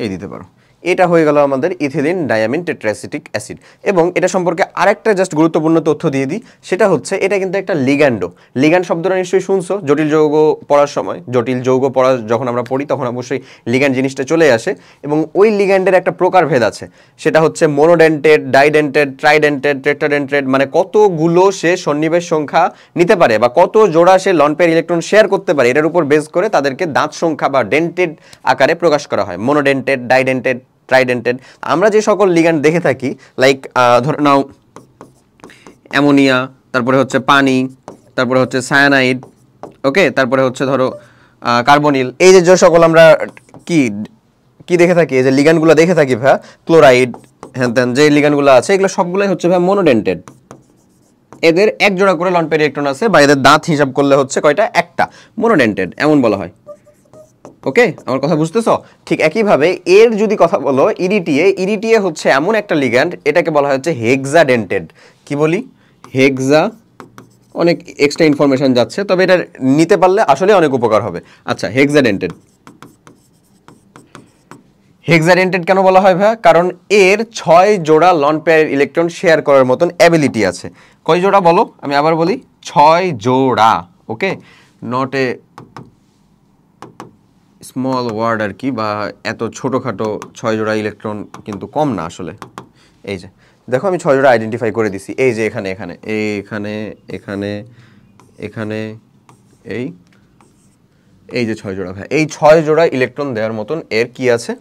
এই দিতে পারো। এটা হয়ে গেল আমাদের ইথিলিন ডায়ামিন টেট্রাঅ্যাসিটিক অ্যাসিড। এবং এটা সম্পর্কে আরেকটা জাস্ট গুরুত্বপূর্ণ তথ্য দিয়ে দিই, সেটা হচ্ছে এটা কিন্তু একটা লিগ্যান্ডও। লিগ্যান্ড শব্দটা নিশ্চয়ই শুনছো জটিল যৌগ পড়ার সময়, জটিল যৌগ পড়া যখন আমরা পড়ি তখন অবশ্যই লিগ্যান্ড জিনিসটা চলে আসে। এবং ওই লিগ্যান্ডের একটা প্রকারভেদ আছে, সেটা হচ্ছে মোনোডেন্টেড, ডাইডেন্টেড, ট্রাইডেন্টেড, টেট্রাডেন্টেড, মানে কতগুলো সে সন্নিবেশ সংখ্যা নিতে পারে বা কত জোড়া সে লন পেয়ার ইলেকট্রন শেয়ার করতে পারে, এটার উপর বেস করে তাদেরকে দাঁত সংখ্যা বা ডেন্টেড আকারে প্রকাশ করা হয়। মোনোডেন্টেড, ডাইডেন্টেড, ট্রাইডেন্টেড। আমরা যে সকল লিগ্যান্ড দেখে থাকি, লাইক ধরে নাও অ্যামোনিয়া, তারপরে হচ্ছে পানি, তারপরে হচ্ছে সায়ানাইড, ওকে, তারপরে হচ্ছে ধরো কার্বনিল, এই যে সকল আমরা কি কি দেখে থাকি, এই যে লিগ্যান্ডগুলো দেখে থাকি ভাই, ক্লোরাইড, হ্যান ত্যান যে লিগ্যান্ডগুলো আছে, এগুলো সবগুলোই হচ্ছে ভাই মোনোডেন্টেড। এদের এক জোড়া করে লন পেয়ার ইলেকট্রন আছে, বা এদের দাঁত হিসাব করলে হচ্ছে কয়টা? একটা। মোনোডেন্টেড এমন বলা হয়, ওকে? আমার কথা বুঝতেছো? ঠিক একইভাবে এর যদি কথা বলো ইডিটিএ, ইডিটিএ হচ্ছে এমন একটা লিগ্যান্ড, এটাকে বলা হচ্ছে হেক্সাডেন্টেড। কি বলি? হেক্সা, অনেক এক্সট্রা ইনফরমেশন যাচ্ছে, তবে এটা নিতে পারলে আসলে অনেক উপকার হবে। আচ্ছা, হেক্সাডেন্টেড। হেক্সাডেন্টেড কেন বলা হয় ভাই? কারণ এর 6 জোড়া লন পেয়ার ইলেকট্রন শেয়ার করার মতন অ্যাবিলিটি আছে। কয় জোড়া বলো? আমি আবার বলি, 6 জোড়া, ওকে? নট এ স্মল ওয়ার্ড আর কি, বা এত ছোটোখাটো 6 জোড়া ইলেকট্রন কিন্তু কম না আসলে। এই যে দেখো আমি 6 জোড়া আইডেন্টিফাই করে দিছি, এই যে এখানে এখানে এখানে এখানে এখানে এই যে 6 জোড়া ভাই, এই 6 জোড়া ইলেকট্রন দেওয়ার মতন এর কি আছে?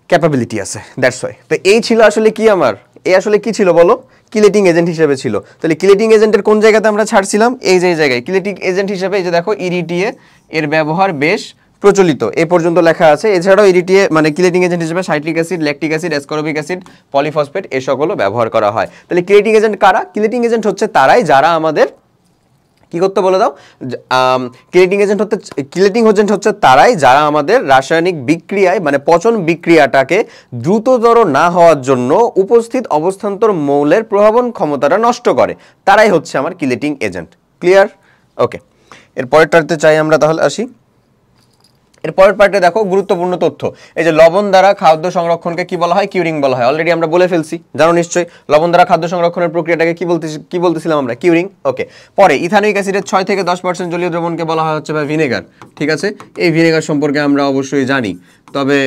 ক্যাপাবিলিটি আছে, দ্যাটস ওয়াই। তো এই ছিল আসলে কি আমার, এই আসলে কি ছিল বলো? কিলেটিং এজেন্ট হিসেবে ছিল। তাহলে কিলেটিং এজেন্টের কোন জায়গাতে আমরা ছাড়ছিলাম? এই যে জায়গায় কিলেটিং এজেন্ট হিসেবে, এই যে দেখো ইডিটিএ এর ব্যবহার বেশ প্রচলিত, এ পর্যন্ত লেখা আছে। এছাড়াও ইডিটিএ মানে কিলেটিং এজেন্ট হিসেবে citric acid, lactic acid, ascorbic acid, polyphosphate এ সকলও ব্যবহার করা হয়। তাহলে কিলেটিং এজেন্ট কারা? কিলেটিং এজেন্ট হচ্ছে তারাই যারা আমাদের কি করতে বলে দাও, কিলেটিং এজেন্ট হচ্ছে তারাই যারা আমাদের রাসায়নিক বিক্রিয়ায় মানে পচন বিক্রিয়াটাকে দ্রুততর না হওয়ার জন্য উপস্থিত অবস্থান্তর মৌলের প্রভাবন ক্ষমতাটা নষ্ট করে, তারাই হচ্ছে আমার কিলেটিং এজেন্ট। ক্লিয়ার? ওকে, এর পরেরটাতে চাই আমরা তাহলে আসি। এর পরের পার্টে দেখো গুরুত্বপূর্ণ তথ্য, এই যে লবণ দ্বারা খাদ্য সংরক্ষণকে কি বলা হয়? কিউরিং বলা হয়। অলরেডি আমরা বলে ফেলছি, জানো নিশ্চয়ই লবণ দ্বারা খাদ্য সংরক্ষণের প্রক্রিয়াটাকে কি বলতেছিলাম আমরা? কিউরিং, ওকে। পরে ইথানোয়িক অ্যাসিডের 6 থেকে 10% জলীয় দ্রবণকে বলা হয় হচ্ছে বা ভিনেগার, ঠিক আছে? এই ভিনেগার সম্পর্কে আমরা অবশ্যই জানি তবে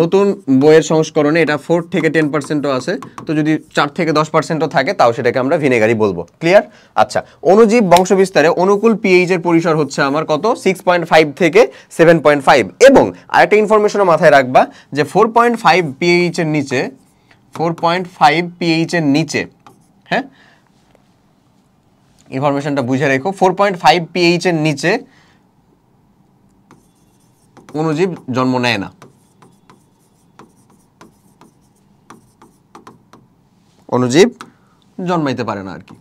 নতুন বইয়ের সংস্করণে এটা 4 থেকে 10%ও আছে, তো যদি 4 থেকে 10%ও থাকে তাও সেটাকে আমরা ভিনেগারই বলবো। ক্লিয়ার? আচ্ছা, অণুজীব বংশবিস্তারে অনুকূল পিএইচ এর পরিসর হচ্ছে আমার কত? 6.5 থেকে 7.5। এবং আরেকটা ইনফরমেশনও মাথায় রাখবা যে 4.5 পিএইচ এর নিচে, 4.5 পিএইচ এর নিচে, হ্যাঁ, ইনফরমেশনটা বুঝে রেখো, 4.5 পিএইচ এর নিচে অণুজীব জন্ম নেয় না। অণুজীব জন্মাইতে পারে না আর কি,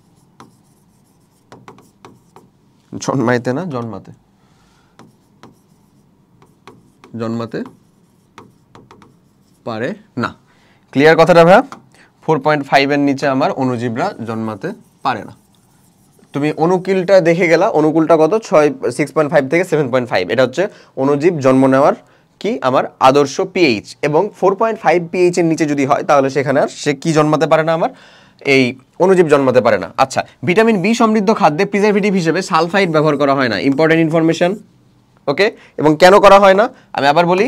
জন্মাইতে না, জন্মাতে পারে না। ক্লিয়ার কথাটা ভাইয়া? 4.5 এর নিচে আমার অণুজীবরা জন্মাতে পারে না। তুমি অনুকূলটা দেখে গেলা, অনুকূলটা কত? 6.5 থেকে 7.5, এটা হচ্ছে অণুজীব জন্ম নেওয়ার কি আমার আদর্শ পিএইচ। এবং 4.5 পিএইচ এর নিচে যদি হয় তাহলে সেখানে আর সে কি জন্মাতে পারে না, আমার এই অণুজীব জন্মাতে পারে না। আচ্ছা, ভিটামিন বি সমৃদ্ধ খাদ্যে প্রিজারভেটিভ হিসেবে সালফাইড ব্যবহার করা হয় না। ইম্পর্টেন্ট ইনফরমেশন, ওকে? এবং কেন করা হয় না আমি আবার বলি,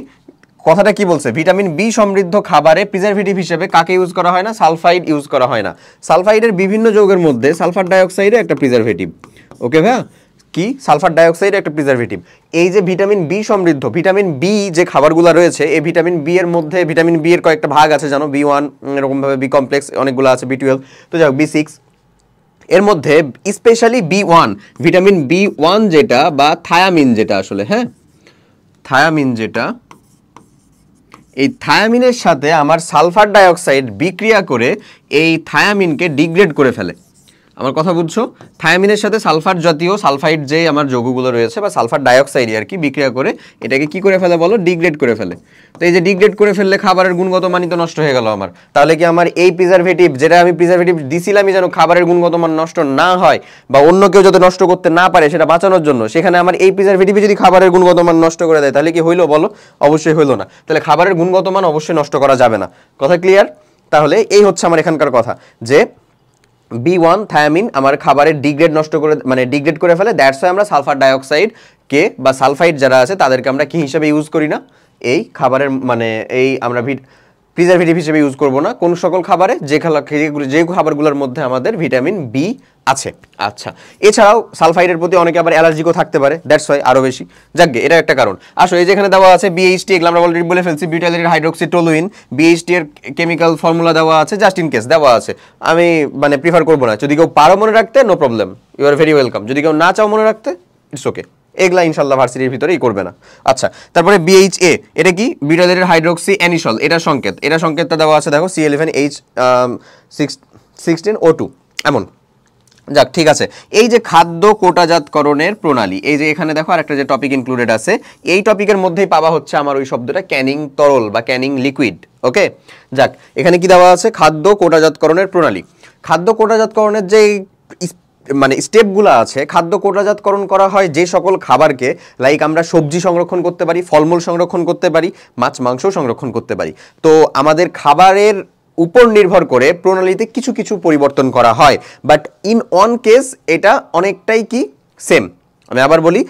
কথাটা কি বলছে? ভিটামিন বি সমৃদ্ধ খাবারে প্রিজারভেটিভ হিসেবে কাকে ইউজ করা হয় না? সালফাইড ইউজ করা হয় না। সালফাইডের বিভিন্ন যৌগের মধ্যে সালফার ডাইঅক্সাইডও একটা প্রিজারভেটিভ। ওকে ভাইয়া? কি? সালফার ডাইঅক্সাইড একটা প্রিজারভেটিভ। এই যে ভিটামিন বি সমৃদ্ধ, ভিটামিন বি যে খাবারগুলো রয়েছে, এই ভিটামিন বি এর মধ্যে ভিটামিন বি এর কয়েকটা ভাগ আছে জানো, বি1 এরকমভাবে বি কমপ্লেক্স অনেকগুলো আছে, বি12, তো যাই হোক বি6, এর মধ্যে স্পেশালি বি1, ভিটামিন বি1 যেটা বা থায়ামিন যেটা আসলে, হ্যাঁ, থায়ামিন যেটা, এই থায়ামিনের সাথে আমার সালফার ডাইঅক্সাইড বিক্রিয়া করে এই থায়ামিনকে ডিগ্রেড করে ফেলে। আমার কথা বুঝছো? থায়ামিনের সাথে সালফার জাতীয় সালফাইড যে আমার যৌগগুলো রয়েছে বা সালফার ডাইঅক্সাইড আর কি বিক্রিয়া করে এটাকে কি করে ফেলে বলো? ডিগ্রেড করে ফেলে। তো এই যে ডিগ্রেড করে ফেললে খাবারের গুণগত মান তো নষ্ট হয়ে গেল আমার। তাহলে কি আমার এই প্রিজারভেটিভ, যেটা আমি প্রিজারভেটিভ দিছিলামই যেন খাবারের গুণগত মান নষ্ট না হয় বা অন্য কেউ যাতে নষ্ট করতে না পারে সেটা বাঁচানোর জন্য, সেখানে আমার এই প্রিজারভেটিভে যদি খাবারের গুণগত মান নষ্ট করে দেয় তাহলে কি হইলো বলো? অবশ্যই হইলো না। তাহলে খাবারের গুণগত মান অবশ্যই নষ্ট করা যাবে না। কথা ক্লিয়ার? তাহলে এই হচ্ছে আমার এখানকার কথা, যে বি1 থায়ামিন আমার খাবারের ডিগ্রেড নষ্ট করে, মানে ডিগ্রেড করে ফেলে। দ্যাটস ওয়াই আমরা সালফার ডাইঅক্সাইড কে বা সালফাইড যারা আছে তাদেরকে আমরা কি হিসেবে ইউজ করি না? এই খাবারের, মানে এই আমরা প্রিজারভেটিভ হিসেবে ইউজ করব না কোন সকল খাবারে, যে খাবারগুলোর মধ্যে আমাদের ভিটামিন বি আছে। আচ্ছা, এছাড়াও সালফাইডের প্রতি অনেকে আবার অ্যালার্জিকও থাকতে পারে, দ্যাটস ওয়াই আরও বেশি। যাকগে, এটা একটা কারণ। আসো, এই যেখানে দেওয়া আছে বিএইচটি, এগুলো আমরা অলরেডি বলে ফেলছি, বিউটাইল হাইড্রোক্সিটোলুইন, বিএইচটি এর কেমিক্যাল ফর্মুলা দেওয়া আছে, জাস্ট ইন কেস দেওয়া আছে, আমি মানে প্রিফার করবো না। যদি কেউ পারো মনে রাখতে, no problem, you are very welcome. যদি কেউ না চাও মনে রাখতে, ইটস ওকে, এগুলা ইনশাল্লাহ ভার্সিটির ভিতরেই করবে না। আচ্ছা, তারপরে বিএইচএ, এটা কি? বিউটাইলের হাইড্রোক্সি অ্যানিসল, এটা সংকেত, এটা সংকেতটা দেওয়া আছে দেখো, C11H16O2 এমন। যাক, ঠিক আছে। এই যে খাদ্য কোটাজাতকরণের প্রণালী, এই যে এখানে দেখো আরেকটা যে টপিক ইনক্লুডেড আছে, এই টপিকের মধ্যেই পাওয়া হচ্ছে আমার ওই শব্দটা ক্যানিং তরল বা ক্যানিং লিকুইড। ওকে, যাক, এখানে কি দেওয়া আছে? খাদ্য কোটাজাতকরণের প্রণালী। খাদ্য কোটাজাতকরণের যে মানে স্টেপগুলো আছে, খাদ্য কোটাজাতকরণ করা হয় যে সকল খাবারকে, লাইক আমরা সবজি সংরক্ষণ করতে পারি, ফলমূল সংরক্ষণ করতে পারি, মাছ মাংস সংরক্ষণ করতে পারি। তো আমাদের খাবারের উপর নির্ভর করে প্রণালীতে কিছু কিছু পরিবর্তন করা হয়, বাট ইন অন কেস এটা অনেকটাই কি সেম। আমি আবার বলি,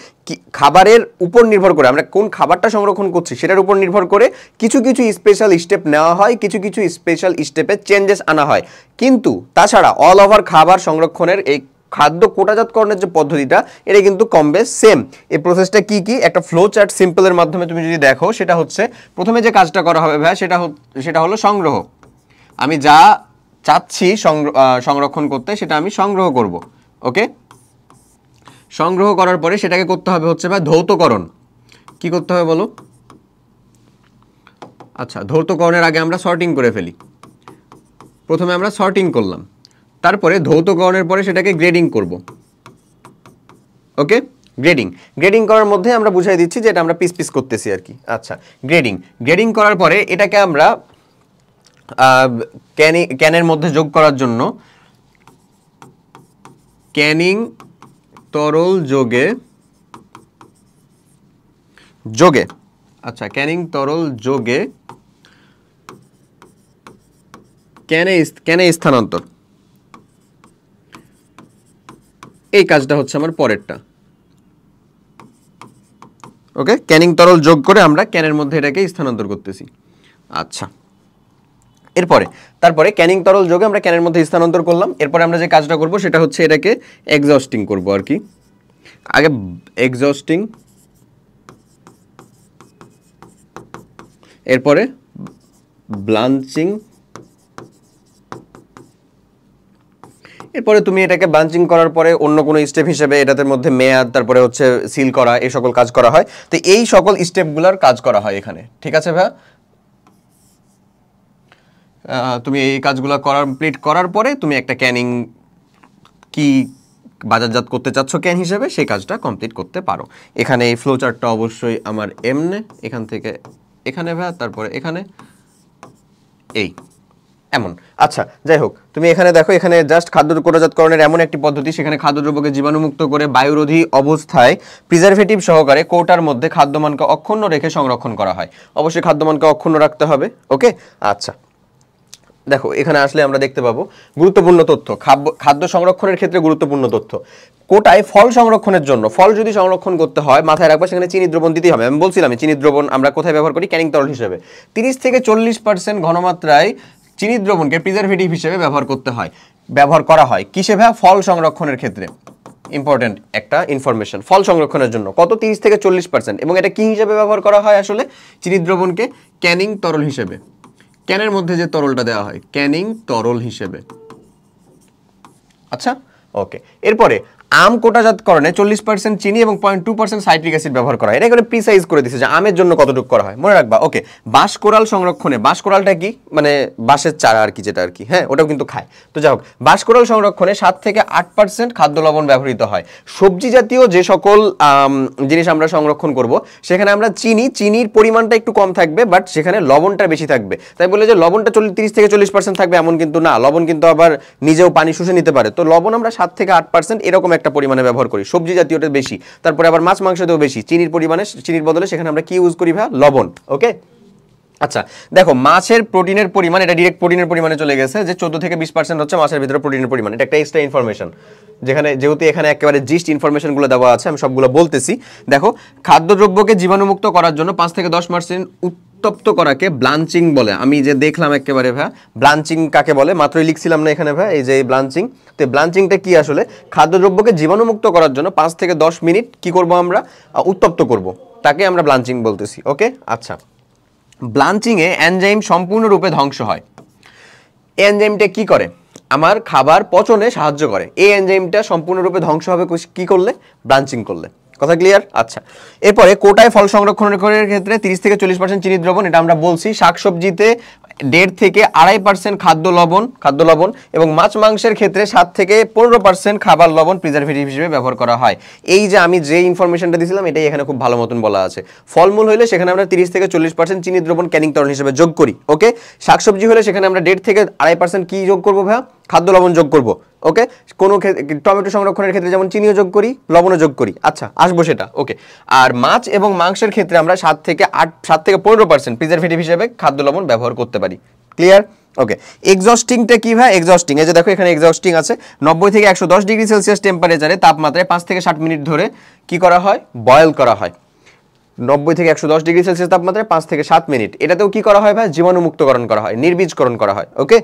খাবারের উপর নির্ভর করে আমরা কোন খাবারটা সংরক্ষণ করছি সেটার উপর নির্ভর করে কিছু কিছু স্পেশাল স্টেপ নেওয়া হয়, কিছু কিছু স্পেশাল স্টেপে চেঞ্জেস আনা হয়। কিন্তু তাছাড়া অল ওভার খাবার সংরক্ষণের এই খাদ্য কোটাজাতকরণের যে পদ্ধতিটা, এটা কিন্তু কম বেশ সেম। এই প্রসেসটা কি কি? একটা ফ্লো চার্ট সিম্পলের মাধ্যমে তুমি যদি দেখো, সেটা হচ্ছে প্রথমে যে কাজটা করা হবে ভাই, সেটা হলো সংগ্রহ। আমি যা চাচ্ছি সংরক্ষণ করতে সেটা আমি সংগ্রহ করব। ওকে, সংগ্রহ করার পরে সেটাকে করতে হবে হচ্ছে ভাই ধৌতকরণ। কি করতে হবে বলো? আচ্ছা, ধৌতকরণের আগে আমরা সর্টিং করে ফেলি। প্রথমে আমরা সর্টিং করলাম, তারপরে ধৌতকরণের পরে সেটাকে গ্রেডিং করব। ওকে, গ্রেডিং করার মধ্যে আমরা বুঝাই দিচ্ছি যে এটা আমরা পিস পিস করতেছি আর কি। আচ্ছা, গ্রেডিং করার পরে এটাকে আমরা ক্যানের মধ্যে যোগ করার জন্য ক্যানিং তরল যোগে আচ্ছা, ক্যানিং তরল যোগে ক্যানে স্থানান্তর, এই কাজটা হচ্ছে আমার পরেরটা। ওকে, ক্যানিং তরল যোগ করে আমরা ক্যানের মধ্যে এটাকে স্থানান্তর করতেছি। আচ্ছা, তারপরে ক্যানিং তরল যোগে আমরা ক্যানের মধ্যে স্থানান্তর করলাম। এরপরে আমরা যে কাজটা করব সেটা হচ্ছে এটাকে এক্সস্টিং করব আর কি। আগে এক্সস্টিং, এরপরে ব্লাঞ্চিং, এরপরে তুমি এটাকে ব্লাঞ্চিং করার পরে অন্য কোনো স্টেপ হিসেবে এটাতে মধ্যে মেয়াদ, তারপরে হচ্ছে সিল করা, এই সকল কাজ করা হয়। তো এই সকল স্টেপগুলোর কাজ করা হয় এখানে, ঠিক আছে ভাইয়া? তুমি এই কাজগুলো কমপ্লিট করার পরে তুমি একটা ক্যানিং কি বাজারজাত করতে চাচ্ছ ক্যান হিসেবে, সেই কাজটা কমপ্লিট করতে পারো। এখানে এই ফ্লো চার্টটা অবশ্যই আমার এমনে, এখান থেকে এখানে ভাইয়া, তারপরে এখানে এই এমন। আচ্ছা, যাই হোক, তুমি এখানে দেখো, এখানে জাস্ট খাদ্যকরণের এমন একটি পদ্ধতি, সেখানে খাদ্যদ্রব্যকে জীবাণুমুক্ত করে বায়ুরোধী অবস্থায় প্রিজারভেটিভ সহকারে কৌটার মধ্যে খাদ্যমানকে অক্ষুণ্ণ রেখে সংরক্ষণ করা হয়। অবশ্যই খাদ্যমানকে অক্ষুণ্ণ রাখতে হবে। ওকে, আচ্ছা, দেখো এখানে আসলে আমরা দেখতে পাবো গুরুত্বপূর্ণ তথ্য, খাদ্য সংরক্ষণের ক্ষেত্রে গুরুত্বপূর্ণ তথ্য। কোটায় ফল সংরক্ষণের জন্য, ফল যদি সংরক্ষণ করতে হয় মাথায় রাখবা সেখানে চিনি দ্রবণ দিতেই হবে। আমি বলছিলাম চিনি দ্রবণ আমরা কোথায় ব্যবহার করি? ক্যানিং তরল হিসেবে। 30 থেকে 40% ঘনমাত্রায় চিনি দ্রবণকে প্রিজারভেটিভ হিসেবে ব্যবহার করা হয় কিসে ভাই? ফল সংরক্ষণের ক্ষেত্রে। ইম্পর্টেন্ট একটা ইনফরমেশন, ফল সংরক্ষণের জন্য কত? 30 থেকে 40%। এবং এটা কি হিসেবে ব্যবহার করা হয় আসলে? চিনি দ্রবণকে ক্যানিং তরল হিসেবে, ক্যানের মধ্যে যে তরলটা দেওয়া হয় ক্যানিং তরল হিসেবে। আচ্ছা, ওকে। এরপরে আম কোটাজাতকরণে 40% চিনি এবং 0.2% সাইট্রিক অ্যাসিড ব্যবহার করা হয়। এটা করে প্রিসাইজ করে দিচ্ছে যে আমের জন্য কতটুকু করা হয়, মনে রাখবা। ওকে, বাঁশ কোরাল সংরক্ষণে, বাঁশ কোরালটা কি মানে বাঁশের চারা আর কি, যেটা আর কি, হ্যাঁ, ওটাও কিন্তু খায়। তো যাই হোক, বাঁশ কোরাল সংরক্ষণে 7 থেকে 8% খাদ্য লবণ ব্যবহৃত হয়। সবজি জাতীয় যে সকল জিনিস আমরা সংরক্ষণ করব সেখানে আমরা চিনির পরিমাণটা একটু কম থাকবে, বাট সেখানে লবণটা বেশি থাকবে। তাই বলে যে লবণটা 30 থেকে 40% থাকবে এমন কিন্তু না, লবণ কিন্তু আবার নিজেও পানি শুষে নিতে পারে। তো লবণ আমরা 7 থেকে 8% এরকম একটা পরিমাণে ব্যবহার করি। সবজি জাতীয়টা বেশি, তারপরে আবার মাছ মাংসতেও বেশি। চিনির বদলে সেখানে আমরা কি ইউজ করি ভাই? লবণ। ওকে, আচ্ছা, দেখো মাছের প্রোটিনের পরিমাণ, এটা ডিরেক্ট প্রোটিনের পরিমাণে চলে গেছে যে 14 থেকে 20% হচ্ছে মাছের ভিতরে প্রোটিনের পরিমাণ। এটা একটা এক্সট্রা ইনফরমেশন, যেহেতু এখানে একেবারে জিস্ট ইনফরমেশনগুলো দেওয়া আছে, আমি সবগুলো বলতেছি। দেখো, খাদ্যদ্রব্যকে জীবাণুমুক্ত করার জন্য 5 থেকে 10% উত্তপ্ত করাকে ব্লাঞ্চিং বলে। আমি যে দেখলাম একেবারে ভাই, ব্লাঞ্চিং কাকে বলে মাত্রই লিখছিলাম না এখানে ভাই, এই যে ব্লাঞ্চিং। তো ব্লাঞ্চিংটা কি আসলে? খাদ্যদ্রব্যকে জীবাণুমুক্ত করার জন্য 5 থেকে 10 মিনিট কি করব আমরা? উত্তপ্ত করব, তাকে আমরা ব্লাঞ্চিং বলতেছি। ওকে, আচ্ছা, ব্লাঞ্চিংয়ে এনজাইম সম্পূর্ণরূপে ধ্বংস হয়। এই এনজাইমটা কি করে? আমার খাবার পচনে সাহায্য করে। এই এনজাইমটা সম্পূর্ণরূপে ধ্বংস হবে কি করলে? ব্লাঞ্চিং করলে। কথা ক্লিয়ার? আচ্ছা, এরপরে কোটায় ফল সংরক্ষণের ক্ষেত্রে 30 থেকে 40% চিনি দ্রবণ, এটা আমরা বলছি। শাকসবজিতে 1.5 থেকে 2.5% খাদ্য লবণ এবং মাছ মাংসের ক্ষেত্রে 7 থেকে 15% খাবার লবণ প্রিজারভেটিভ হিসেবে ব্যবহার করা হয়। এই যে আমি যে ইনফরমেশনটা দিয়েছিলাম এটাই এখানে খুব ভালো মতন বলা আছে। ফলমূল হলে সেখানে আমরা 30 থেকে 40% চিনি দ্রবণ ক্যানিং তরল হিসেবে যোগ করি। ওকে, শাকসবজি হলে সেখানে আমরা 1.5 থেকে 2.5% কি যোগ করবো ভাইয়া? খাদ্য লবণ যোগ করব। ওকে, কোনো টমেটো সংরক্ষণের ক্ষেত্রে যেমন চিনিও যোগ করি, লবণও যোগ করি। আচ্ছা, আসবো সেটা। ওকে, আর মাছ এবং মাংসের ক্ষেত্রে আমরা 7 থেকে 15% প্রিজারভেটিভ হিসেবে খাদ্য লবণ ব্যবহার করতে পারি। ক্লিয়ার? ওকে, এক্সস্টিংটা কি ভাই? এক্সস্টিং, এই যে দেখো এখানে এক্সস্টিং আছে। 90 থেকে 110 ডিগ্রি সেলসিয়াস টেম্পারেচারে তাপমাত্রায় 5 থেকে 7 মিনিট ধরে কি করা হয়? বয়েল করা হয়। 90 থেকে 110 ডিগ্রি সেলসিয়াস তাপমাত্রায় 5 থেকে 7 মিনিট। এটাতেও কি করা হয় ভাই? জীবাণুমুক্তকরণ করা হয়, নির্বীজকরণ করা হয়। ওকে,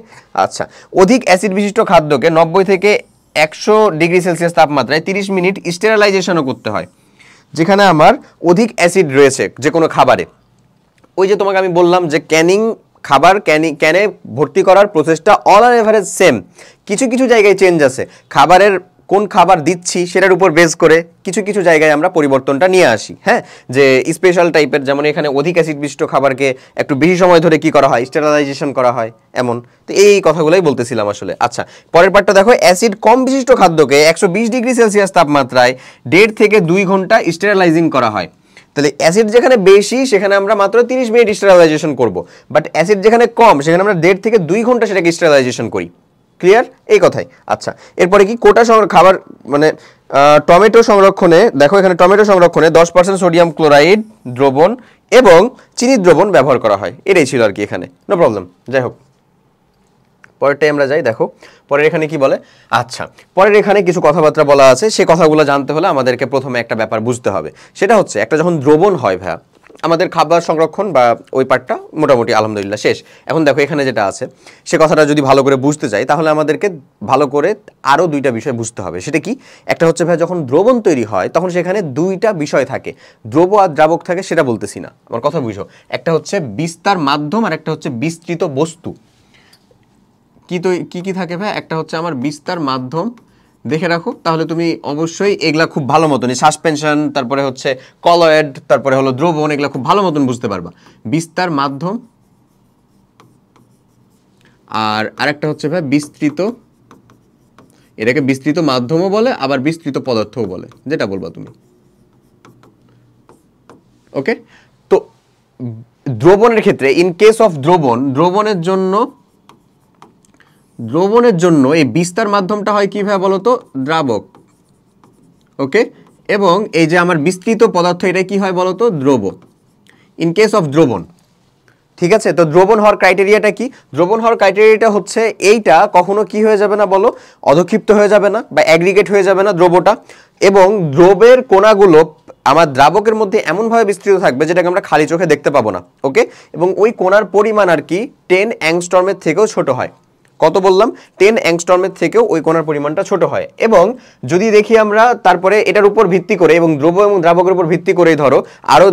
আচ্ছা, অধিক অ্যাসিড বিশিষ্ট খাদ্যকে 90 থেকে 100 ডিগ্রি সেলসিয়াস তাপমাত্রায় 30 মিনিট স্টেরিলাইজেশনও করতে হয়। যেখানে আমার অধিক অ্যাসিড রয়েছে যে কোনো খাবারে, ওই যে তোমাকে আমি বললাম যে ক্যানে ভর্তি করার প্রসেসটা অল আর এভারেজ সেম। কিছু কিছু জায়গায় চেঞ্জ আছে, খাবারের কোন খাবার দিচ্ছি সেটার উপর বেস করে কিছু কিছু জায়গায় আমরা পরিবর্তনটা নিয়ে আসি। হ্যাঁ, যে স্পেশাল টাইপের, যেমন এখানে অধিক অ্যাসিড বিশিষ্ট খাবারকে একটু বেশি সময় ধরে কি করা হয়? স্টেরিলাইজেশন করা হয়, এমন। তো এই কথাগুলোই বলতেছিলাম আসলে। আচ্ছা, পরের পার্টটা দেখো, অ্যাসিড কম বিশিষ্ট খাদ্যকে 120 ডিগ্রি সেলসিয়াস তাপমাত্রায় 1.5 থেকে 2 ঘন্টা স্টেরিলাইজিং করা হয়। তাহলে অ্যাসিড যেখানে বেশি সেখানে আমরা মাত্র 30 মিনিট স্টেরিলাইজেশন করব, বাট অ্যাসিড যেখানে কম সেখানে আমরা 1.5 থেকে 2 ঘন্টা সেটাকে স্টেরিলাইজেশন করি। ক্লিয়ার? এই কথাই। আচ্ছা, এরপরে কি খাবার মানে টমেটো সংরক্ষণে, দেখো এখানে টমেটো সংরক্ষণে 10% সোডিয়াম ক্লোরাইড দ্রবণ এবং চিনি দ্রবণ ব্যবহার করা হয়। এটাই ছিল আর কি এখানে, নো প্রবলেম। যাই হোক, পরেরটাই আমরা যাই, দেখো পরের এখানে কি বলে। আচ্ছা, পরের এখানে কিছু কথাবার্তা বলা আছে, সেই কথাগুলো জানতে হলে আমাদেরকে প্রথমে একটা ব্যাপার বুঝতে হবে, সেটা হচ্ছে একটা যখন দ্রবণ হয় ভাইয়া, আমাদের খাবার সংরক্ষণ বা ওই পার্টটা মোটামুটি আলহামদুলিল্লাহ শেষ। এখন দেখো এখানে যেটা আছে সে কথাটা যদি ভালো করে বুঝতে চাই তাহলে আমাদেরকে ভালো করে আরও দুইটা বিষয় বুঝতে হবে। সেটা কি? একটা হচ্ছে ভাই যখন দ্রবণ তৈরি হয় তখন সেখানে দুইটা বিষয় থাকে, দ্রব আর দ্রাবক থাকে, সেটা বলতেছি না, আমার কথা বুঝো। একটা হচ্ছে বিস্তার মাধ্যম আর একটা হচ্ছে বিস্তৃত বস্তু। কি থাকে ভাই? একটা হচ্ছে আমার বিস্তার মাধ্যম, দেখে রাখো তাহলে তুমি অবশ্যই এগুলা খুব ভালো মতন, সাসপেনশন, তারপরে হচ্ছে কলয়েড, তারপরে হলো দ্রবণ, এগুলা খুব ভালো মতন বুঝতে পারবা। বিস্তার মাধ্যম আর আরেকটা হচ্ছে ভাই বিস্তৃত, এটাকে বিস্তৃত মাধ্যমও বলে আবার বিস্তৃত পদার্থও বলে, যেটা বলবা তুমি। ওকে, তো দ্রবণের ক্ষেত্রে ইন কেস অফ দ্রবণের জন্য এই বিস্তার মাধ্যমটা হয় কি ভাবে বলো তো? দ্রাবক। ওকে, এবং এই যে আমার বিস্তৃত পদার্থ এটা কি হয় বলো তো? দ্রব। ইন কেস অফ দ্রবণ, ঠিক আছে? তো দ্রবণ হওয়ার ক্রাইটেরিয়াটা কি? দ্রবণ হওয়ার ক্রাইটেরিয়াটা হচ্ছে এইটা কখনো কি হয়ে যাবে না বলো? অধক্ষিপ্ত হয়ে যাবে না বা অ্যাগ্রিগেট হয়ে যাবে না দ্রবটা, এবং দ্রবের কোণাগুলো আমার দ্রাবকের মধ্যে এমনভাবে বিস্তৃত থাকবে যেটাকে আমরা খালি চোখে দেখতে পাবো না। ওকে, এবং ওই কোণার পরিমাণ আর কি 10 অ্যাংস্ট্রমের থেকেও ছোট হয়। কত বললাম? 10 অ্যাংস্ট্রমের থেকেও ওই কোণার পরিমাণটা ছোট হয়। এবং যদি দেখি আমরা তারপরে এটার উপর ভিত্তি করে এবং দ্রব এবং দ্রাবকের উপর ভিত্তি করেই ধরো আরও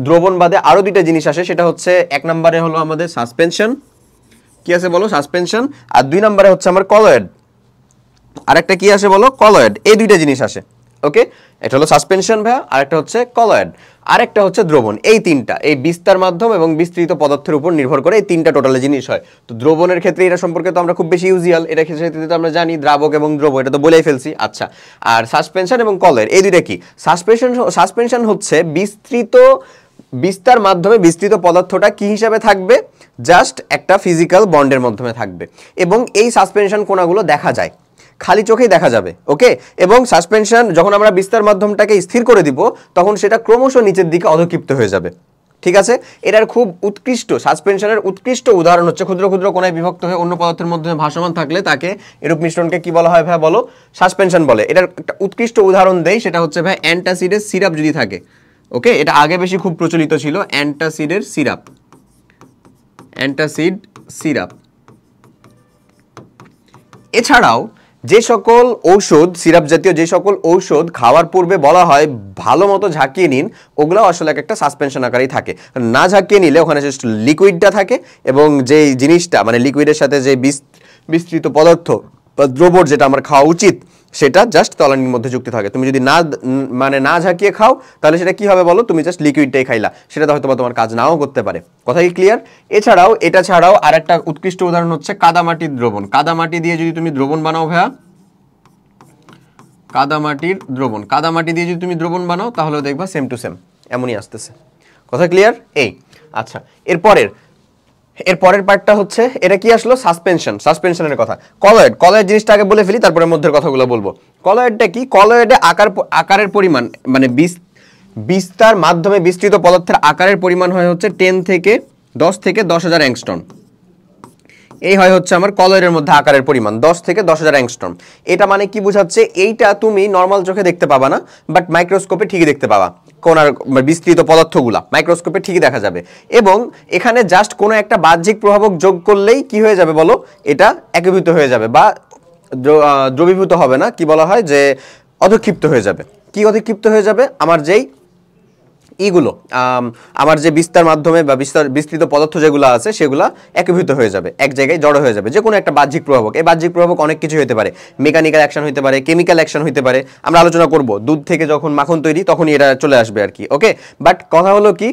দ্রবণ বাদে আরও দুইটা জিনিস আসে, সেটা হচ্ছে এক নম্বরে হলো আমাদের সাসপেনশন, কি আছে বলো? সাসপেনশন। আর দুই নম্বরে হচ্ছে আমার কলয়েড, আরেকটা কি আসে বলো? কলয়েড। এই দুইটা জিনিস আসে। ওকে, এটা হলো সাসপেনশন ভাইয়া, আরেকটা হচ্ছে কলয়েড, আরেকটা হচ্ছে দ্রবণ। এই তিনটা, এই বিস্তার মাধ্যম এবং বিস্তৃত পদার্থের উপর নির্ভর করে এই তিনটা টোটাল জিনিস হয়। তো দ্রবণের ক্ষেত্রে এটা সম্পর্কে তো আমরা খুব বেশি ইউজুয়াল, এটা ক্ষেত্রে তো আমরা জানি দ্রাবক এবং দ্রব, এটা তো বলেই ফেলছি। আচ্ছা, আর সাসপেনশন এবং কলয়েড এই দুইটা কি? সাসপেনশন হচ্ছে বিস্তার মাধ্যমে বিস্তৃত পদার্থটা কি হিসাবে থাকবে? জাস্ট একটা ফিজিক্যাল বন্ডের মাধ্যমে থাকবে, এবং এই সাসপেনশন কোণাগুলো দেখা যায়, খালি চোখেই দেখা যাবে। ওকে, এবং সাসপেনশন যখন আমরা বিস্তার মাধ্যমটাকে স্থির করে দিব তখন সেটা ক্রমশ নিচের দিকে অধক্ষিপ্ত হয়ে যাবে। ঠিক আছে, এটার খুব উৎকৃষ্ট, সাসপেনশনের উৎকৃষ্ট উদাহরণ হচ্ছে ক্ষুদ্র ক্ষুদ্র কোণায় বিভক্ত হয়ে অন্য পদার্থের মধ্যে ভাসমান থাকলে তাকে এরূপ মিশ্রণকে কি বলা হয় ভাই বলো? সাসপেনশন বলে। এটার একটা উৎকৃষ্ট উদাহরণ দেই, সেটা হচ্ছে ভাই অ্যান্টাসিডের সিরাপ যদি থাকে। ওকে, এটা আগে বেশি খুব প্রচলিত ছিল, অ্যান্টাসিডের সিরাপ, অ্যান্টাসিড সিরাপ। এছাড়াও যে সকল ঔষধ, সিরাপ জাতীয় যে সকল ঔষধ খাওয়ার পূর্বে বলা হয় ভালো মতো ঝাঁকিয়ে নিন, ওগুলো আসলে একটা সাসপেনশন আকারেই থাকে। না ঝাঁকিয়ে নিলে ওখানে জাস্ট লিকুইডটা থাকে, এবং যেই জিনিসটা মানে লিকুইডের সাথে যে বিস্তৃত পদার্থ বা দ্রবণ যেটা আমার খাওয়া উচিত সেটা জাস্ট তলানির মধ্যে যুক্ত থাকে। তুমি যদি না ঝাঁকিয়ে খাও তাহলে সেটা কি হবে বলো? তুমি জাস্ট লিকুইডটাই খাইলা, সেটা হয়তো বা তোমার কাজ নাও করতে পারে। কথা কি ক্লিয়ার? এটা ছাড়াও আরেকটা উৎকৃষ্ট উদাহরণ হচ্ছে কাদামাটির দ্রবণ। কাদামাটি দিয়ে যদি তুমি দ্রবণ বানাও ভাইয়া, কাদামাটি দিয়ে যদি তুমি দ্রবণ বানাও তাহলে দেখবা সেম টু সেম এমনই আসতেছে। কথা ক্লিয়ার? এই আচ্ছা, এরপরের পার্টটা হচ্ছে এটা কি আসলো? সাসপেনশনের কথা। কলয়েড জিনিসটা আগে বলে ফেলি, তারপরে মধ্যের কথাগুলো বলবো। কলয়েডটা কি? কলয়েডে আকারের পরিমাণ মানে বিস্তার মাধ্যমে বিস্তৃত পদার্থের আকারের পরিমাণ হয় হচ্ছে 10 থেকে 10,000 অ্যাংস্ট্রম। এই হয় হচ্ছে আমার কলয়েডের মধ্যে আকারের পরিমাণ 10 থেকে 10,000 অ্যাংস্ট্রম। এটা মানে কি বোঝাচ্ছে? এইটা তুমি নর্মাল চোখে দেখতে পাবা না, বাট মাইক্রোস্কোপে ঠিকই দেখতে পাবা। কোনার বিস্তৃত পদার্থগুলা মাইক্রোস্কোপে ঠিকই দেখা যাবে, এবং এখানে জাস্ট কোনো একটা বাহ্যিক প্রভাবক যোগ করলেই কি হয়ে যাবে বলো? এটা একীভূত হয়ে যাবে, বা দ্রবীভূত হবে না, কি বলা হয় যে অধক্ষিপ্ত হয়ে যাবে। কি অধক্ষিপ্ত হয়ে যাবে? আমার আমার যে বিস্তার মাধ্যমে বা বিস্তৃত পদার্থ যেগুলো আছে সেগুলো একীভূত হয়ে যাবে, এক জায়গায় জড়ো হয়ে যাবে, যে কোনো একটা বাহ্যিক প্রভাবক। এই বাহ্যিক প্রভাবক অনেক কিছু হতে পারে, মেকানিক্যাল অ্যাকশন হতে পারে, কেমিক্যাল অ্যাকশন হতে পারে, আমরা আলোচনা করব। দুধ থেকে যখন মাখন তৈরি তখনই এটা চলে আসবে আর কি। ওকে, বাট কথা হলো কি,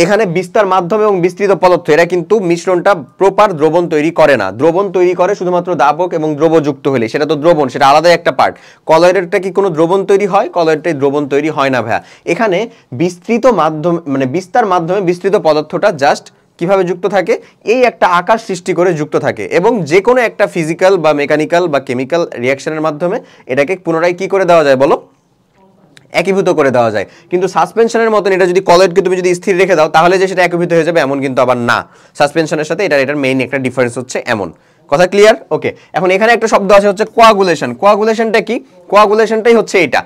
এখানে বিস্তার মাধ্যম এবং বিস্তৃত পদার্থ এরা কিন্তু মিশ্রণটা প্রপার দ্রবণ তৈরি করে না। দ্রবণ তৈরি করে শুধুমাত্র দ্রাবক এবং দ্রব যুক্ত হলে, সেটা তো দ্রবণ, সেটা আলাদা একটা পার্ট। কলয়েডেরটা কি কোনো দ্রবণ তৈরি হয়? কলয়েডটাই দ্রবণ তৈরি হয় না ভাইয়া। এখানে বিস্তার মাধ্যমে বিস্তৃত পদার্থটা জাস্ট কিভাবে যুক্ত থাকে? এই একটা আকার সৃষ্টি করে যুক্ত থাকে, এবং যে কোনো একটা ফিজিক্যাল বা মেকানিক্যাল বা কেমিক্যাল রিয়াকশনের মাধ্যমে এটাকে পুনরায় কি করে দেওয়া যায় বলো? একীভূত করে দেওয়া যায়। কিন্তু সাসপেনশনের মতন এটা যদি কলয়েডকে তুমি যদি স্থির রেখে দাও তাহলে যে সেটা একীভূত হয়ে যাবে এমন কিন্তু আবার না। সাসপেনশনের সাথে এটার মেইন একটা ডিফারেন্স হচ্ছে এমন। কথা ক্লিয়ার? ওকে, এখন এখানে একটা শব্দ আছে হচ্ছে কোয়াগুলেশন। কোয়াগুলেশনটা কি? কোয়াগুলেশনটাই হচ্ছে এটা,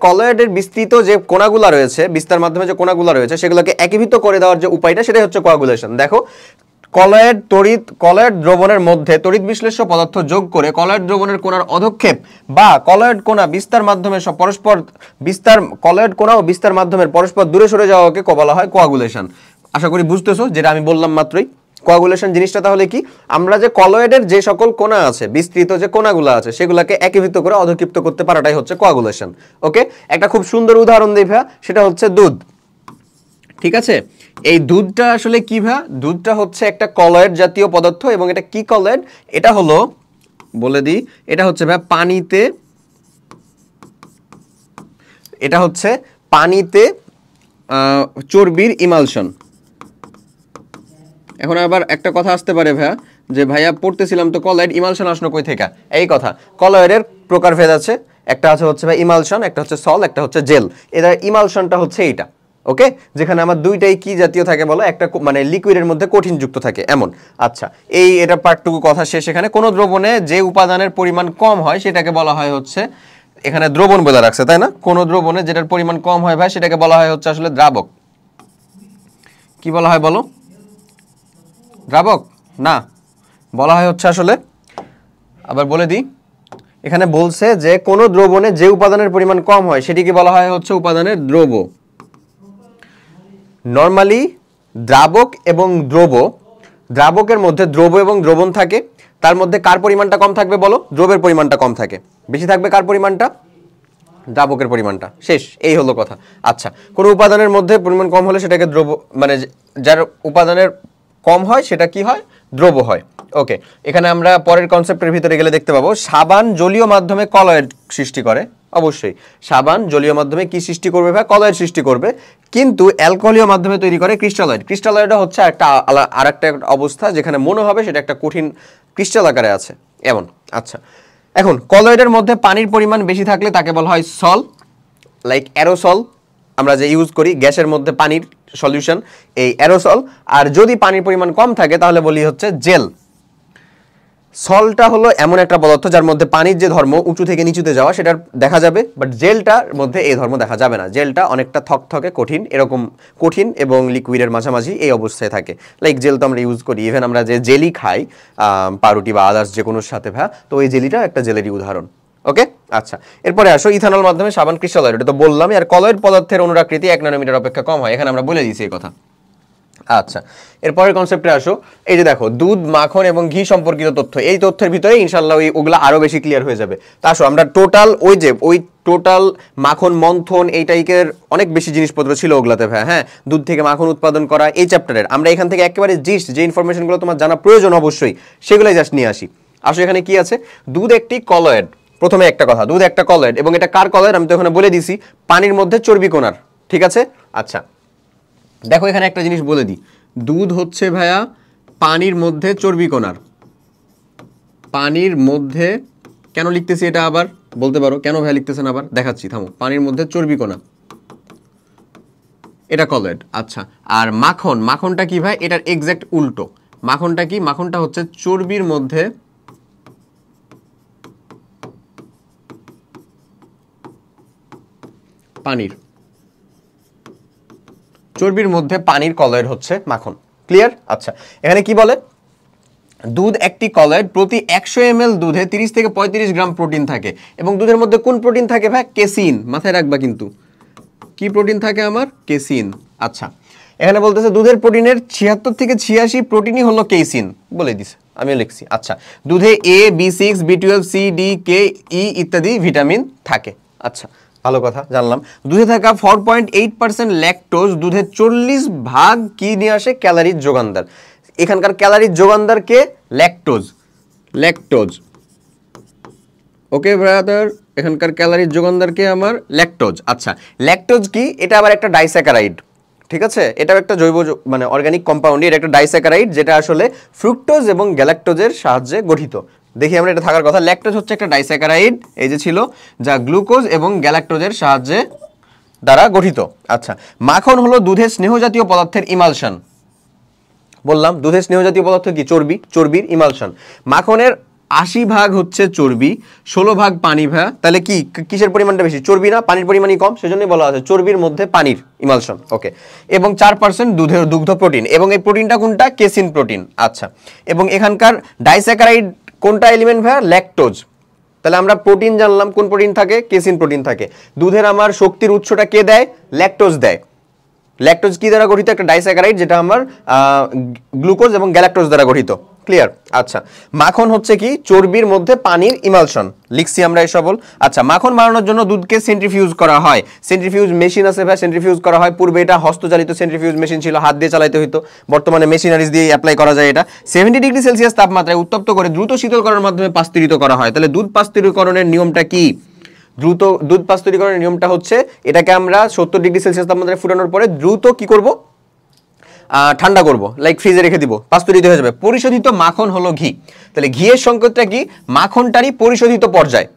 কলয়েডের বিস্তৃত যে কোণাগুলা রয়েছে, বিস্তার মাধ্যমে যে কোণাগুলা রয়েছে সেগুলোকে একীভূত করে দেওয়ার যে উপায়টা সেটাই হচ্ছে কোয়াগুলেশন। দেখো, কলয়েড দ্রবণের মধ্যে তড়িৎ বিশ্লেষ্য পদার্থ যোগ করে কলয়েড দ্রবণের কোণার অধক্ষেপ বা কলয়েড কোণা বিস্তার মাধ্যমে কলয়েড কোণা ও বিস্তার মাধ্যমের পরস্পর দূরে সরে যাওয়াকে বলা হয় কোয়াগুলেশন। আশা করি বুঝতেছো যেটা আমি বললাম মাত্রই। কোয়াগুলেশন জিনিসটা তাহলে কি? আমরা যে কলয়েডের যে সকল কোণা আছে, বিস্তৃত যে কোণাগুলো আছে সেগুলোকে একীভূত করে অধক্ষিপ্ত করতে পারাটাই হচ্ছে কোয়াগুলেশন। ওকে, একটা খুব সুন্দর উদাহরণ দিই ভাইয়া, সেটা হচ্ছে দুধ। ঠিক আছে, এই দুধটা আসলে কি ভাইয়া? দুধটা হচ্ছে একটা কলয়েড জাতীয় পদার্থ, এবং এটা কি কলয়েড? এটা হলো, বলে দিই, এটা হচ্ছে ভাইয়া পানিতে, এটা হচ্ছে পানিতে চর্বির ইমালশন। এখন আবার একটা কথা আসতে পারে ভাইয়া, যে ভাইয়া পড়তেছিলাম তো কলয়েড, ইমালশন আসলো কই থেকে? এই কথা, কলয়েডের প্রকারভেদ আছে, একটা আছে হচ্ছে ভাই ইমালশন, একটা হচ্ছে সল, একটা হচ্ছে জেল। এর ইমালশনটা হচ্ছে এইটা। ওকে, যেখানে আমার দুইটাই কি জাতীয় থাকে বলো? একটা মানে লিকুইডের মধ্যে কঠিন যুক্ত থাকে এমন। আচ্ছা, এটা পার্টটুকু কথা শেষ। এখানে কোনো দ্রবণে যে উপাদানের পরিমাণ কম হয় সেটাকে বলা হয় হচ্ছে, এখানে দ্রবণ বলে রাখছে তাই না? কোনো দ্রবণে যেটার পরিমাণ কম হয় ভাই সেটাকে বলা হয় হচ্ছে আসলে দ্রাবক। কি বলা হয় বলো? দ্রাবক না, বলা হয় হচ্ছে আসলে, আবার বলে দিই, এখানে বলছে যে কোনো দ্রবণে যে উপাদানের পরিমাণ কম হয় সেটিকে বলা হয় হচ্ছে উপাদানের দ্রব। নরমালি দ্রাবক এবং দ্রাবকের মধ্যে দ্রব এবং দ্রবণ থাকে, তার মধ্যে কার পরিমাণটা কম থাকবে বলো? দ্রবের পরিমাণটা কম থাকে। বেশি থাকবে কার পরিমাণটা? দ্রাবকের পরিমাণটা। শেষ, এই হলো কথা। আচ্ছা, কোনো উপাদানের মধ্যে পরিমাণ কম হলে সেটাকে দ্রব, মানে যার উপাদানের কম হয় সেটা কি হয়? দ্রব হয়। ওকে, এখানে আমরা পরের কনসেপ্টের ভিতরে গেলে দেখতে পাবো সাবান জলীয় মাধ্যমে কলয়েড সৃষ্টি করে। অবশ্যই সাবান জলীয় মাধ্যমে কি সৃষ্টি করবে ভাই? কলয়েড সৃষ্টি করবে। কিন্তু অ্যালকোহলীয় মাধ্যমে তৈরি করে ক্রিস্টালয়েড। ক্রিস্টালয়েডটা হচ্ছে আরেকটা অবস্থা যেখানে মনে হবে সেটা একটা কঠিন ক্রিস্টাল আকারে আছে এমন। আচ্ছা, এখন কলয়েডের মধ্যে পানির পরিমাণ বেশি থাকলে তাকে বলা হয় সল, লাইক অ্যারোসল, আমরা যে ইউজ করি গ্যাসের মধ্যে পানির সলিউশন, এই অ্যারোসল। আর যদি পানির পরিমাণ কম থাকে তাহলে বলি হচ্ছে জেল। সলটা হলো এমন একটা পদার্থ যার মধ্যে পানির যে ধর্ম উঁচু থেকে নিচুতে যাওয়া সেটা দেখা যাবে, বাট জেলটার মধ্যে এই ধর্ম দেখা যাবে না। জেলটা অনেকটা থকথকে কঠিন, এরকম কঠিন এবং লিকুইডের মাঝামাঝি এই অবস্থায় থাকে। লাইক জেল তো আমরা ইউজ করি, ইভেন আমরা যে জেলি খাই পাউরুটি বা আদার্স যে কোনোর সাথে ভাই, তো ওই জেলিটা একটা জেলেরই উদাহরণ। ওকে, আচ্ছা, এরপরে আসো ইথানল মাধ্যমে সাবান ক্রিস্টালয়েড। এটা তো বললামই। আর কলয়েড পদার্থের অনুরাকৃতি 1 ন্যানোমিটার অপেক্ষা কম হয়, এখানে আমরা বলে দিয়েছি এই কথা। আচ্ছা, এরপরের কনসেপ্টে আসো। এই যে দেখো, দুধ, মাখন এবং ঘি সম্পর্কিত তথ্য, এই তথ্যের ভিতরে ইনশাআল্লাহ ওগুলো আরো বেশি ক্লিয়ার হয়ে যাবে। তা আসো আমরা টোটাল মাখন মন্থন এই টাইপের অনেক বেশি জিনিসপত্র ছিল ওগুলাতে ভাই। হ্যাঁ, দুধ থেকে মাখন উৎপাদন করা এই চ্যাপ্টারের আমরা এখান থেকে একেবারে যে ইনফরমেশনগুলো তোমার জানা প্রয়োজন অবশ্যই সেগুলোই জাস্ট নিয়ে আসি। আসো, এখানে কি আছে? দুধ একটি কলয়েড। প্রথমে একটা কথা, দুধ একটা কলয়েড, এবং এটা কার কলয়েড? আমি তো এখানে বলে দিছি, পানির মধ্যে চর্বি কণার। ঠিক আছে, আচ্ছা দেখো এখানে একটা জিনিস বলে দিই, দুধ হচ্ছে ভাইয়া পানির মধ্যে চর্বি কণার। পানির মধ্যে কেন লিখতেছি এটা আবার বলতে পারো, কেন ভাইয়া লিখতেছেন আবার দেখাচ্ছি, থামো। পানির মধ্যে চর্বি কণা, এটা কলয়েড। আচ্ছা, আর মাখনটা কি ভাই? এটার এক্সাক্ট উল্টো। মাখনটা কি? মাখনটা হচ্ছে চর্বির মধ্যে পানির কলয়েড হচ্ছে মাখন। ক্লিয়ার? আচ্ছা, এখানে কি বলে? দুধ একটি কলয়েড, প্রতি 100 ml দুধে 30 থেকে 35 গ্রাম প্রোটিন থাকে। এবং দুধের মধ্যে কোন প্রোটিন থাকে ভাই? কেসিন। মাথায় রাখবা কিন্তু, কি প্রোটিন থাকে আমার? কেসিন। আচ্ছা, এখানে বলতেছে দুধের প্রোটিনের 76 থেকে 86 প্রোটিনই হলো কেসিন, বলে দিছে, আমিও লিখছি। আচ্ছা, দুধে A, B6, B12, C, D, K, E ইত্যাদি ভিটামিন থাকে। আচ্ছা, ভালো কথা জানলাম। দুধে থাকা 4.8% ল্যাকটোজ দুধের 40% কি নিয়ে আসে? ক্যালারির যোগানদার। এখানকার ক্যালারির যোগানদার কে? ল্যাকটোজ। ওকে ব্রাদার, এখানকার ক্যালারির যোগানদার কে? আমার ল্যাকটোজ। আচ্ছা, ল্যাকটোজ কি? এটা আবার একটা ডাইস্যাকারাইড। ঠিক আছে, এটাও একটা জৈব মানে অর্গানিক কম্পাউন্ড। এটা একটা ডাইস্যাকারাইড যেটা আসলে ফ্রুক্টোজ এবং গ্যালাক্টোজের সাহায্যে গঠিত। দেখি আমরা, এটা থাকার কথা। ল্যাকটোজ হচ্ছে একটা ডাইস্যাকারাইড, এই যে ছিল, যা গ্লুকোজ এবং গ্যালাক্টোজের সাহায্যে দ্বারা গঠিত। আচ্ছা, মাখন হলো দুধের স্নেহ জাতীয় পদার্থের ইমালশন। বললাম দুধের স্নেহ জাতীয় পদার্থ কি চর্বি, চর্বির ইমালশন। মাখনের 80% হচ্ছে চর্বি, 16% পানি ভাইয়া, তাহলে কি কিসের পরিমাণটা বেশি? চর্বি না, পানির পরিমাণই কম, সেজন্যই বলা আছে চর্বির মধ্যে পানির ইমালশন। ওকে, এবং 4% দুগ্ধ প্রোটিন, এবং এই প্রোটিনটা কোনটা? Casing protein. আচ্ছা, এবং এখানকার ডাইস্যাকারাইড কোনটা এলিমেন্ট ভাইয়া? ল্যাকটোজ। তাহলে আমরা প্রোটিন জানলাম, কোন প্রোটিন থাকে? কেসিন প্রোটিন থাকে। দুধের আমার শক্তির উৎসটা কে দেয়? ল্যাকটোজ দেয়। ল্যাকটোজ কি দ্বারা গঠিত? একটা ডাইস্যাকারাইড, যেটা আমার গ্লুকোজ এবং গ্যালাক্টোজ দ্বারা গঠিত। ক্লিয়ার? আচ্ছা, মাখন হচ্ছে কি? চর্বির মধ্যে পানির ইমালশন। লিখছি আমরা এই সবল। আচ্ছা, মাখন বানানোর জন্য দুধকে সেন্ট্রিফিউজ করা হয়। সেন্ট্রিফিউজ মেশিন আছে ভাই, সেন্ট্রিফিউজ করা হয়। পূর্বে এটা হস্তচালিত সেন্ট্রিফিউজ মেশিন ছিল, হাত দিয়ে চালাতে হতো। বর্তমানে মেশিনারিজ দিয়ে অ্যাপ্লাই করা যায়। এটা 70 ডিগ্রি সেলসিয়াস তাপমাত্রায় উত্তপ্ত করে দ্রুত শীতল করার মাধ্যমে পাস্তুরিত করা হয়। তাহলে দুধ পাস্তুরিকরণের নিয়মটা কি? দ্রুত দুধ পাস্তুরিকরণের নিয়মটা হচ্ছে, এটাকে আমরা 70 ডিগ্রি সেলসিয়াস তাপমাত্রায় ফুটানোর পরে দ্রুত কি করব? ঠান্ডা করব, লাইক ফ্রিজে রেখে দিব, পাস্তুরিত হয়ে যাবে। পরিশোধিত মাখন হলো ঘি। তাহলে ঘিয়ের সংকেতটা কি? মাখনটারই পরিশোধিত পর্যায়।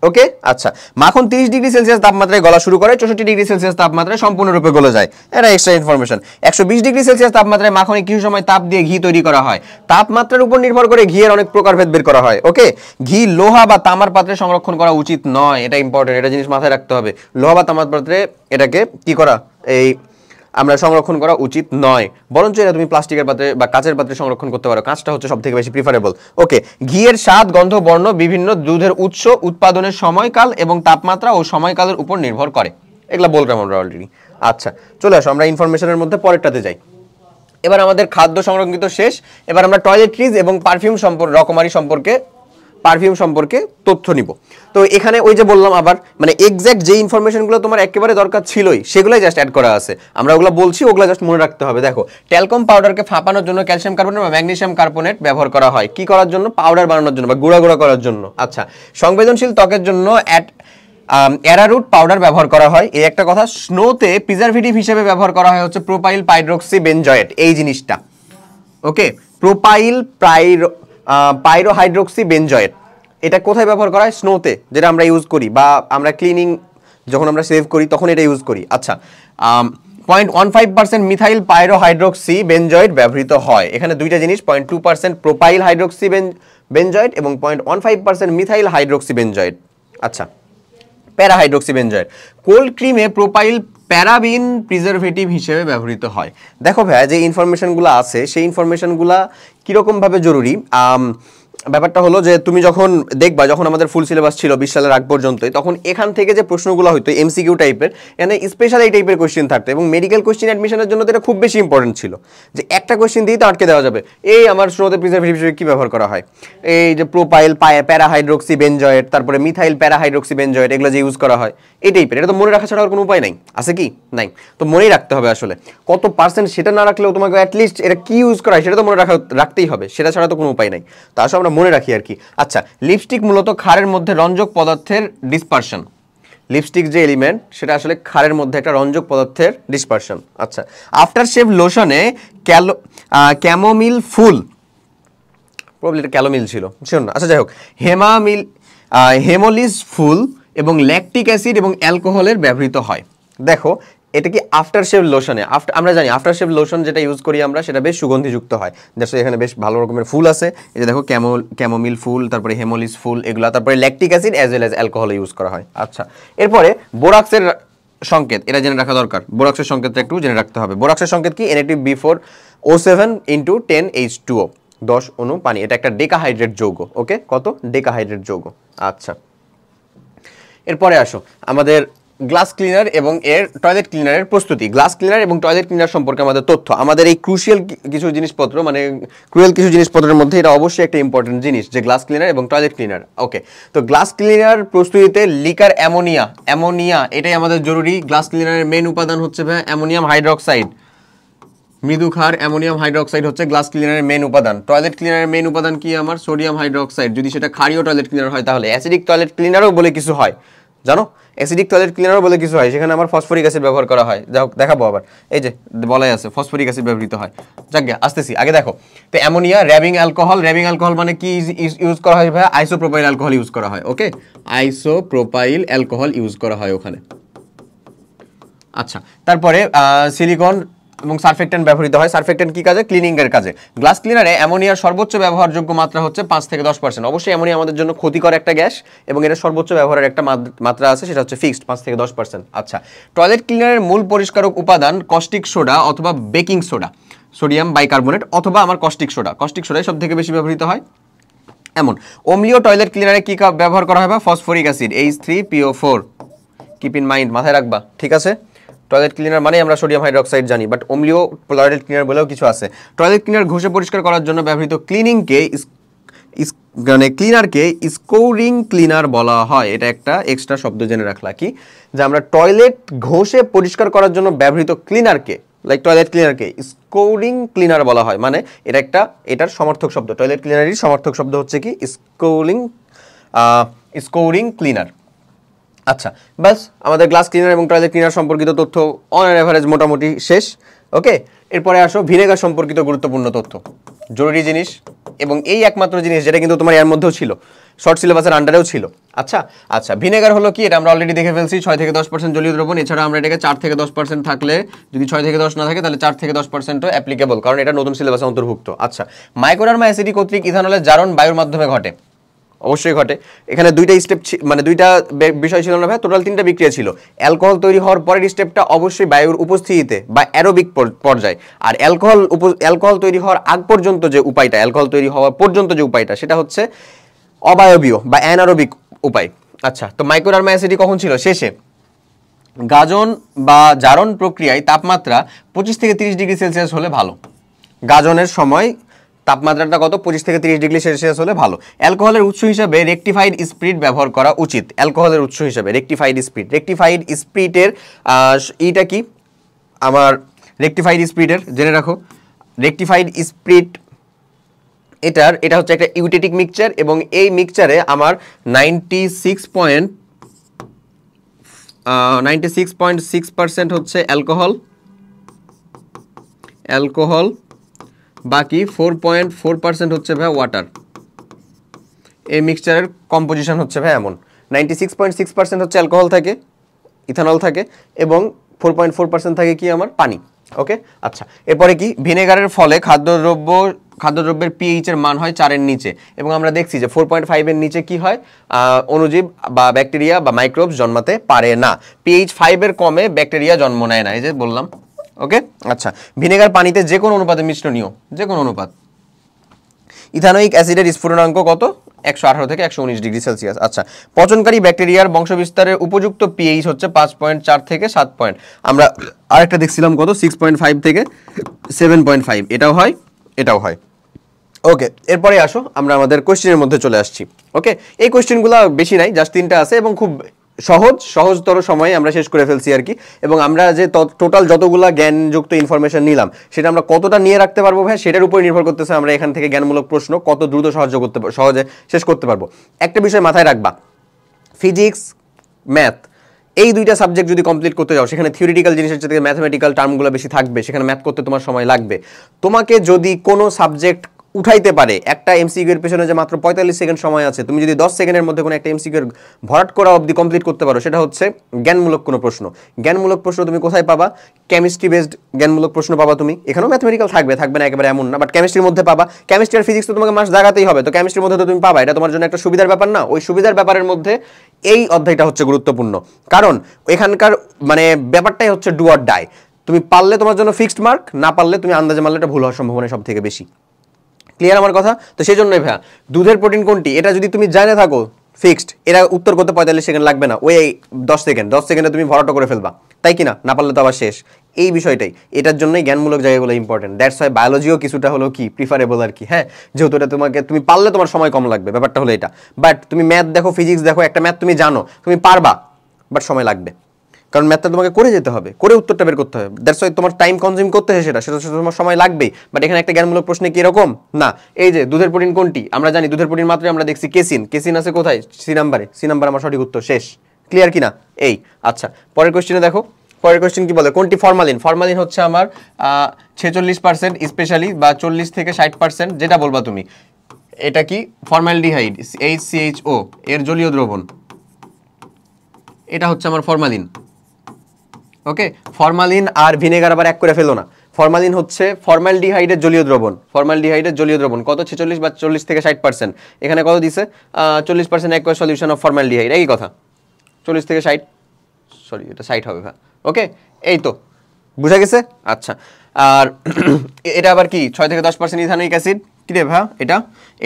ওকে, আচ্ছা, মাখন 30 ডিগ্রি সেলসিয়াস তাপমাত্রায় গলা শুরু করে, 64 ডিগ্রি সেলসিয়াস তাপমাত্রায় সম্পূর্ণরূপে গলে যায়। এটা এক্সট্রা ইনফরমেশন। 120 ডিগ্রি সেলসিয়াস তাপমাত্রায় মাখনে কিছু সময় তাপ দিয়ে ঘি তৈরি করা হয়। তাপমাত্রার উপর নির্ভর করে ঘিয়ের অনেক প্রকারভেদ বের করা হয়। ওকে, ঘি লোহা বা তামার পাত্রে সংরক্ষণ করা উচিত নয়, এটা ইম্পর্টেন্ট, এটা জিনিস মাথায় রাখতে হবে। লোহা বা তামার পাত্রে এটাকে কি করা, এই আমরা সংরক্ষণ করা উচিত নয়, বরঞ্চ এটা তুমি প্লাস্টিকের পাত্রে বা কাচের পাত্রে সংরক্ষণ করতে পারো। কাঁচটা হচ্ছে সব থেকে বেশি প্রিফারেবল। ওকে, ঘিয়ের স্বাদ, গন্ধ, বর্ণ বিভিন্ন দুধের উৎস, উৎপাদনের সময়কাল এবং তাপমাত্রা ও সময়কালের উপর নির্ভর করে। এগুলা বললাম আমরা অলরেডি। আচ্ছা, চলে আসো আমরা ইনফরমেশনের মধ্যে পরেরটাতে যাই। এবার আমাদের খাদ্য সংরক্ষিত শেষ। এবার আমরা টয়লেট্রিজ এবং পারফিউম রকমারি সম্পর্কে, পারফিউম সম্পর্কে তথ্য নিব। তো এখানে ওই যে বললাম আবার, মানে এক্স্যাক্ট যে ইনফরমেশনগুলো তোমার একেবারে দরকার ছিলই, সেগুলোই জাস্ট অ্যাড করা আছে। আমরা ওগুলো বলছি, ওগুলো জাস্ট মনে রাখতে হবে। দেখো, ট্যালকম পাউডারকে ফাঁপানোর জন্য ক্যালসিয়াম কার্বনেট বা ম্যাগনেসিয়াম কার্বনেট ব্যবহার করা হয়। কি করার জন্য? পাউডার বানানোর জন্য বা গুঁড়া গুঁড়া করার জন্য। আচ্ছা, সংবেদনশীল ত্বকের জন্য অ্যারারুট পাউডার ব্যবহার করা হয়, এই একটা কথা। স্নোতে প্রিজারভেটিভ হিসেবে ব্যবহার করা হয় হচ্ছে প্রোপাইল পাইড্রক্সি বেনজয়েট, এই জিনিসটা। ওকে, প্রোপাইল পাইরোহাইড্রক্সি বেনজয়েট, এটা কোথায় ব্যবহার করা হয়? স্নোতে, যেটা আমরা ইউজ করি বা আমরা ক্লিনিং যখন আমরা সেভ করি তখন এটা ইউজ করি। আচ্ছা, 0.15% মিথাইল পাইরোহাইড্রক্সি বেনজয়েট ব্যবহৃত হয়। এখানে দুইটা জিনিস, 0.2% প্রোপাইল হাইড্রক্সি বেনজয়েট এবং 0.15% মিথাইল হাইড্রক্সি বেনজয়েট। আচ্ছা, প্যারাহাইড্রক্সি বেনজয়েট। কোল্ড ক্রিমে প্রোপাইল প্যারাবিন প্রিজারভেটিভ হিসেবে ব্যবহৃত হয়। দেখো ভাইয়া, যে ইনফরমেশনগুলো আছে সেই ইনফরমেশনগুলো কীরকমভাবে জরুরি, ব্যাপারটা হলো যে তুমি যখন দেখবা, যখন আমাদের ফুল সিলেবাস ছিল 20 সালের আগ পর্যন্তই, তখন এখান থেকে যে প্রশ্নগুলো হইতো এমসিকিউ টাইপের, এখানে স্পেশাল এই টাইপের কোয়েশ্চেন থাকতো। এবং মেডিকেল কোয়েশ্চেন অ্যাডমিশনের জন্য তো এটা খুব বেশি ইম্পর্টেন্ট ছিল, যে একটা কোয়েশ্চেন দিয়েই তো আটকে দেওয়া যাবে। এই আমার স্নোতে প্রিজারভেটিভ হিসেবে কী ব্যবহার করা হয়? এই যে প্রোপাইল প্যারাহাইড্রক্সি বেনজয়েট, তারপরে মিথাইল প্যারাহাইড্রক্সি বেনজয়েট, এগুলো যে ইউজ করা হয় এই টাইপের। এটা তো মনে রাখা ছাড়া আর কোনো উপায় নাই, আছে কি? নাই। তো মনেই রাখতে হবে আসলে কত পার্সেন্ট, সেটা না রাখলেও তোমাকে অ্যাটলিস্ট এটা কি ইউজ করা হয় সেটা তো মনে রাখতেই হবে, সেটা ছাড়া তো কোনো উপায় নাই। তা আসলে আমরা মনে রাখি আর কি। আচ্ছা, লিপস্টিক মূলত ক্ষারের মধ্যে রঞ্জক পদার্থের ডিসপারশন। লিপস্টিক যে এলিমেন্ট, সেটা আসলে ক্ষারের মধ্যে একটা রঞ্জক পদার্থের ডিসপারশন। আচ্ছা, আফটার শেভ লোশনে ক্যামোমিল ফুল, প্রবলি এটা ক্যালোমিল ছিল, শোন না। আচ্ছা, যাই হোক, হেমোলিস ফুল এবং ল্যাকটিক অ্যাসিড এবং অ্যালকোহলের ব্যবহৃত হয়। দেখো, এটা কি আফটার শেভ লোশনে? আমরা জানি আফটার শেভ লোশন যেটা ইউজ করি আমরা, সেটা বেশ সুগন্ধিযুক্ত হয়। দেখো, এখানে বেশ ভালো রকমের ফুল আছে, এই যে দেখো ক্যামোমিল ফুল, তারপরে হেমোলিস ফুল, এগুলা, তারপরে lactic acid as well as alcohol use করা হয়। আচ্ছা, এরপরে বোরাক্সের সংকেত, এটা জেনে রাখা দরকার। বোরাক্সের সংকেতটা একটু জেনে রাখতে হবে। বোরাক্সের সংকেত কি? Na2B4O7 × 10H2O, 10 অণু পানি। এটা একটা ডেকাহাইড্রেট যৌগ। ওকে, কত? ডেকাহাইড্রেট যৌগ। আচ্ছা, এরপরে আসো আমাদের গ্লাস ক্লিনার এবং এর টয়লেট ক্লিনারের প্রস্তুতি। গ্লাস ক্লিনার এবং টয়লেট ক্লিনার সম্পর্কে আমাদের তথ্য, আমাদের এই ক্রুশিয়াল কিছু জিনিসপত্র, মানে ক্রুয়েল কিছু জিনিসপত্রের মধ্যে এটা অবশ্যই একটা ইম্পর্টেন্ট জিনিস, যে গ্লাস ক্লিনার এবং টয়লেট ক্লিনার। ওকে, তো গ্লাস ক্লিনার প্রস্তুতিতে লিকার অ্যামোনিয়া এটাই আমাদের জরুরি। গ্লাস ক্লিনারের মেন উপাদান হচ্ছে ভাই অ্যামোনিয়াম হাইড্রক্সাইড, মৃদু ক্ষার অ্যামোনিয়াম হাইড্রক্সাইড হচ্ছে গ্লাস ক্লিনারের মেন উপাদান। টয়লেট ক্লিনারের মেন উপাদান কি? আমার সোডিয়াম হাইড্রক্সাইড। যদি সেটা ক্ষারীয় টয়লেট ক্লিনার হয় তাহলে অ্যাসিডিক টয়লেট ক্লিনারও বলে কিছু হয়, জানো? অ্যাসিডিক টয়লেট ক্লিনারও বলে কিছু হয়, সেখানে আমার ফসফরিক অ্যাসিড ব্যবহার করা হয়। দেখাবো আবার, এই যে বলাই আছে ফসফরিক অ্যাসিড ব্যবহৃত হয়। যাকে আসতেছি, আগে দেখো তো অ্যামোনিয়া, র্যাবিং অ্যালকোহল মানে কি ইউজ করা হয় ভাই? আইসোপ্রোপাইল অ্যালকোহল ইউজ করা হয়। ওকে, আইসোপ্রোপাইল অ্যালকোহল ইউজ করা হয় ওখানে। আচ্ছা, তারপরে সিলিকন এবং সারফেক্টেন্ট ব্যবহৃত হয়। সারফেক্টেন্ট কি কাজে? ক্লিনিং এর কাজে। গ্লাস ক্লিনারে অ্যামোনিয়ার সর্বোচ্চ ব্যবহারযোগ্য মাত্রা হচ্ছে 5 থেকে 10%। অবশ্যই অ্যামোনিয়া আমাদের জন্য ক্ষতিকর একটা গ্যাস এবং এর সর্বোচ্চ ব্যবহারের একটা মাত্রা আছে, সেটা হচ্ছে ফিক্সড 5 থেকে 10%। আচ্ছা, টয়লেট ক্লিনারের মূল পরিষ্কারক উপাদান কস্টিক সোডা অথবা বেকিং সোডা, সোডিয়াম বাইকার্বনেট অথবা আমার কস্টিক সোডা। কস্টিক সোডাই সব থেকে বেশি ব্যবহৃত হয়। এমন অম্লীয় টয়লেট ক্লিনারে কি ব্যবহার করা হয়? বা phosphoric acid H3PO4। Keep in mind, মাথায় রাখবা, ঠিক আছে? টয়লেট ক্লিনার মানে আমরা সোডিয়াম হাইড্রোক্সাইড জানি, বাট অম্লীয় টয়লেট ক্লিনার বলেও কিছু আছে। টয়লেট ক্লিনার ঘষে পরিষ্কার করার জন্য ব্যবহৃত ক্লিনারকে স্কোরিং ক্লিনার বলা হয়। এটা একটা এক্সট্রা শব্দ জেনে রাখলা কি, যে আমরা টয়লেট ঘষে পরিষ্কার করার জন্য ব্যবহৃত ক্লিনারকে, লাইক টয়লেট ক্লিনারকে স্কোরিং ক্লিনার বলা হয়। মানে এটার সমর্থক শব্দ, টয়লেট ক্লিনারের সমর্থক শব্দ হচ্ছে কি স্কোরিং ক্লিনার। আচ্ছা, বাস আমাদের গ্লাস ক্লিনার এবং টয়লেট ক্লিনার সম্পর্কিত তথ্য অন অ্যান এভারেজ মোটামুটি শেষ। ওকে, এরপরে আসো ভিনেগার সম্পর্কিত গুরুত্বপূর্ণ তথ্য, জরুরি জিনিস এবং এই একমাত্র জিনিস যেটা কিন্তু তোমার এর মধ্যেও ছিল, শর্ট সিলেবাসের আন্ডারেও ছিল। আচ্ছা, ভিনেগার হলো কি? এটা আমরা অলরেডি দেখে ফেলছি, 6 থেকে 10% জলীয় দ্রবণ। এছাড়া আমরা এটাকে 4 থেকে 10% থাকলে, যদি 6 থেকে 10 না থাকে তাহলে 4 থেকে 10%ও অ্যাপ্লিকেবল, কারণ এটা নতুন সিলেবাসে অন্তর্ভুক্ত। আচ্ছা, মাইক্রোডার্মা অ্যাসিডি কর্তৃক ইথানলের জারণ বায়ুর মাধ্যমে ঘটে। অবশ্যই ঘটে। এখানে দুইটা স্টেপ, মানে দুইটা বিষয় ছিল না ভাই, টোটাল 3টা বিক্রিয়া ছিল। অ্যালকোহল তৈরি হওয়ার পরের স্টেপটা অবশ্যই বায়ুর উপস্থিতিতে বা অ্যারোবিক পর্যায়, আর অ্যালকোহল তৈরি হওয়ার আগ পর্যন্ত যে উপায়টা, অ্যালকোহল তৈরি হওয়ার পর্যন্ত যে উপায়টা, সেটা হচ্ছে অবায়বীয় বা অ্যানারোবিক উপায়। আচ্ছা, তো মাইক্রোডার্মা অ্যাসিডি কখন ছিল? শেষে। গাজন বা জারণ প্রক্রিয়ায় তাপমাত্রা 25 থেকে 30 ডিগ্রি সেলসিয়াস হলে ভালো। গাজনের সময় তাপমাত্রাটা কত? 25 থেকে 30 ডিগ্রি সেলসিয়াস হলে ভালো। অ্যালকোহলের উৎস হিসাবে রেকটিফাইড স্পিরিট ব্যবহার করা উচিত। অ্যালকোহলের উৎস হিসাবে রেকটিফাইড স্পিরিটের এইটা কি? আমার রেকটিফাইড স্পিরিটের জেনে রাখো, রেকটিফাইড স্পিরিট এটা হচ্ছে একটা ইউটেটিক মিক্সচার এবং এই মিক্সচারে আমার 96.6% হচ্ছে অ্যালকোহল, বাকি 4.4% হচ্ছে ভাই ওয়াটার। এই মিক্সচারের কম্পোজিশন হচ্ছে ভাই এমন, 96.6% হচ্ছে অ্যালকোহল থাকে, ইথানল থাকে, এবং 4.4% থাকে কি? আমার পানি। ওকে, আচ্ছা, এরপরে কি? ভিনেগারের ফলে খাদ্যদ্রব্যের পিএইচ এর মান হয় 4 এর নিচে, এবং আমরা দেখছি যে 4.5 এর নিচে কি হয়? অণুজীব বা ব্যাকটেরিয়া বা মাইক্রোবস জন্মাতে পারে না। পিএইচ 5 এর কমে ব্যাকটেরিয়া জন্ম নেয় না, এই যে বললাম। ওকে, আচ্ছা, ভিনেগার পানিতে যে কোনো অনুপাতে মিশ্রণীয়, যে কোনো অনুপাত। ইথানোয়িক অ্যাসিডের স্ফুটনাঙ্ক কত? 118 থেকে 119 ডিগ্রি সেলসিয়াস। আচ্ছা, পচনকারী ব্যাকটেরিয়ার বংশবিস্তারের উপযুক্ত পিএইচ হচ্ছে 5.4 থেকে 7 পয়েন্ট। আমরা আরেকটা দেখছিলাম কত? 6.5 থেকে 7.5। এটাও হয়। ওকে, এরপরে আসো আমরা আমাদের কোশ্চেনের মধ্যে চলে আসছি। ওকে, এই কোশ্চেনগুলো বেশি নাই, জাস্ট 3টা আছে এবং খুব সহজতর সময়ে আমরা শেষ করে ফেলছি আর কি। এবং আমরা যে টোটাল যতগুলা জ্ঞানযুক্ত ইনফরমেশন নিলাম, সেটা আমরা কতটা নিয়ে রাখতে পারবো ভাই, সেটার উপর নির্ভর করতেছে আমরা এখান থেকে জ্ঞানমূলক প্রশ্ন কত দ্রুত সহজে শেষ করতে পারবো। একটা বিষয় মাথায় রাখবা, ফিজিক্স, ম্যাথ, এই দুইটা সাবজেক্ট যদি কমপ্লিট করতে যাও, সেখানে থিওরিটিক্যাল জিনিসের থেকে ম্যাথমেটিক্যাল টার্মগুলো বেশি থাকবে, সেখানে ম্যাথ করতে তোমার সময় লাগবে। তোমাকে যদি কোনো সাবজেক্ট উঠাইতে পারে, একটা এমসিকিউ এর পেছনে যে মাত্র 45 সেকেন্ড সময় আছে, তুমি যদি 10 সেকেন্ডের মধ্যে কোনো একটা এমসিকিউ এর ভরাট করা অবধি কমপ্লিট করতে পারো, সেটা হচ্ছে জ্ঞানমূলক কোনো প্রশ্ন। জ্ঞানমূলক প্রশ্ন তুমি কোথায় পাবা? কেমিস্ট্রি বেসড জ্ঞানমূলক প্রশ্ন পাবা তুমি। এখানেও ম্যাথমেটিক্যাল থাকবে না একেবারে এমন না, বাট কেমিস্ট্রির মধ্যে পাবা। কেমিস্ট্রি আর ফিজিক্স তো তোমাকে মাস জাগাতেই হবে, তো কেমিস্ট্রির মধ্যে তো তুমি পাবা, এটা তোমার জন্য একটা সুবিধার ব্যাপার না? ওই সুবিধার ব্যাপারের মধ্যে এই অধ্যায়টা হচ্ছে গুরুত্বপূর্ণ, কারণ এখানকার মানে ব্যাপারটাই হচ্ছে ডু অর ডাই। তুমি পারলে তোমার জন্য ফিক্সড মার্ক, না পারলে তুমি আন্দাজে মারলে এটা ভুল হওয়ার সম্ভাবনা সব থেকে বেশি। ক্লিয়ার আমার কথা? তো সেই জন্যই ভাইয়া, দুধের প্রোটিন কোনটি, এটা যদি তুমি জানে থাকো ফিক্সড, এরা উত্তর করতে 45 সেকেন্ড লাগবে না, ওই 10 সেকেন্ডে তুমি ভরাট করে ফেলবা, তাই কি না? না পারলে তো আবার শেষ। এই বিষয়টাই, এটার জন্যই জ্ঞানমূলক জায়গাগুলো ইম্পর্টেন্ট। দ্যাটস ওয়াই বায়োলজিও কিছুটা হলো কি প্রিফারেবল আর কি, হ্যাঁ, যেহেতু এটা তুমি পারলে তোমার সময় কম লাগবে, ব্যাপারটা হলো এটা। বাট তুমি ম্যাথ দেখো, ফিজিক্স দেখো, একটা ম্যাথ তুমি জানো, তুমি পারবা, বাট সময় লাগবে, কারণ ম্যাথটা তোমাকে করে যেতে হবে, করে উত্তরটা বের করতে হবে। দ্যাটস ওয়াই তোমার টাইম কনজিউম করতে হয়, সেটা তোমার সময় লাগবেই। বাট এখানে একটা জ্ঞানমূলক প্রশ্নে কি রকম না, এই যে দুধের প্রোটিন কোনটি, আমরা জানি দুধের প্রোটিন মাত্রই আমরা দেখছি কেসিন আছে কোথায়? সি নাম্বার আমার সঠিক উত্তর, শেষ। ক্লিয়ার কিনা? এই আচ্ছা, পরের কোশ্চেনে দেখো, পরের কোশ্চেন কি বলে, কোনটি ফরমালিন হচ্ছে আমার 46% স্পেশালি, বা 40 থেকে 60%, যেটা বলবা তুমি। এটা কি? ফর্মালডিহাইড, HCHO এর জলীয় দ্রবণ, এটা হচ্ছে আমার ফরমালিন। ওকে, ফরমালিন আর ভিনেগার আবার এক করে ফেলো না, ফরমালিন হচ্ছে ফর্মালডিহাইডের জলীয় দ্রবণ, ফর্মালডিহাইডের জলীয় দ্রবণ কত 46 বা 40 থেকে 60%, এখানে কত দিছে 40% অ্যাকুয়াস সলিউশন অফ ফর্মালডিহাইড, একই কথা 40 থেকে 60, সরি এটা 60 হবে ভাই, ওকে এই তো বুঝা গেছে। আচ্ছা আর এটা আবার কি 6 থেকে 10% ইথানোয়িক অ্যাসিড, কি রে ভাই এটা,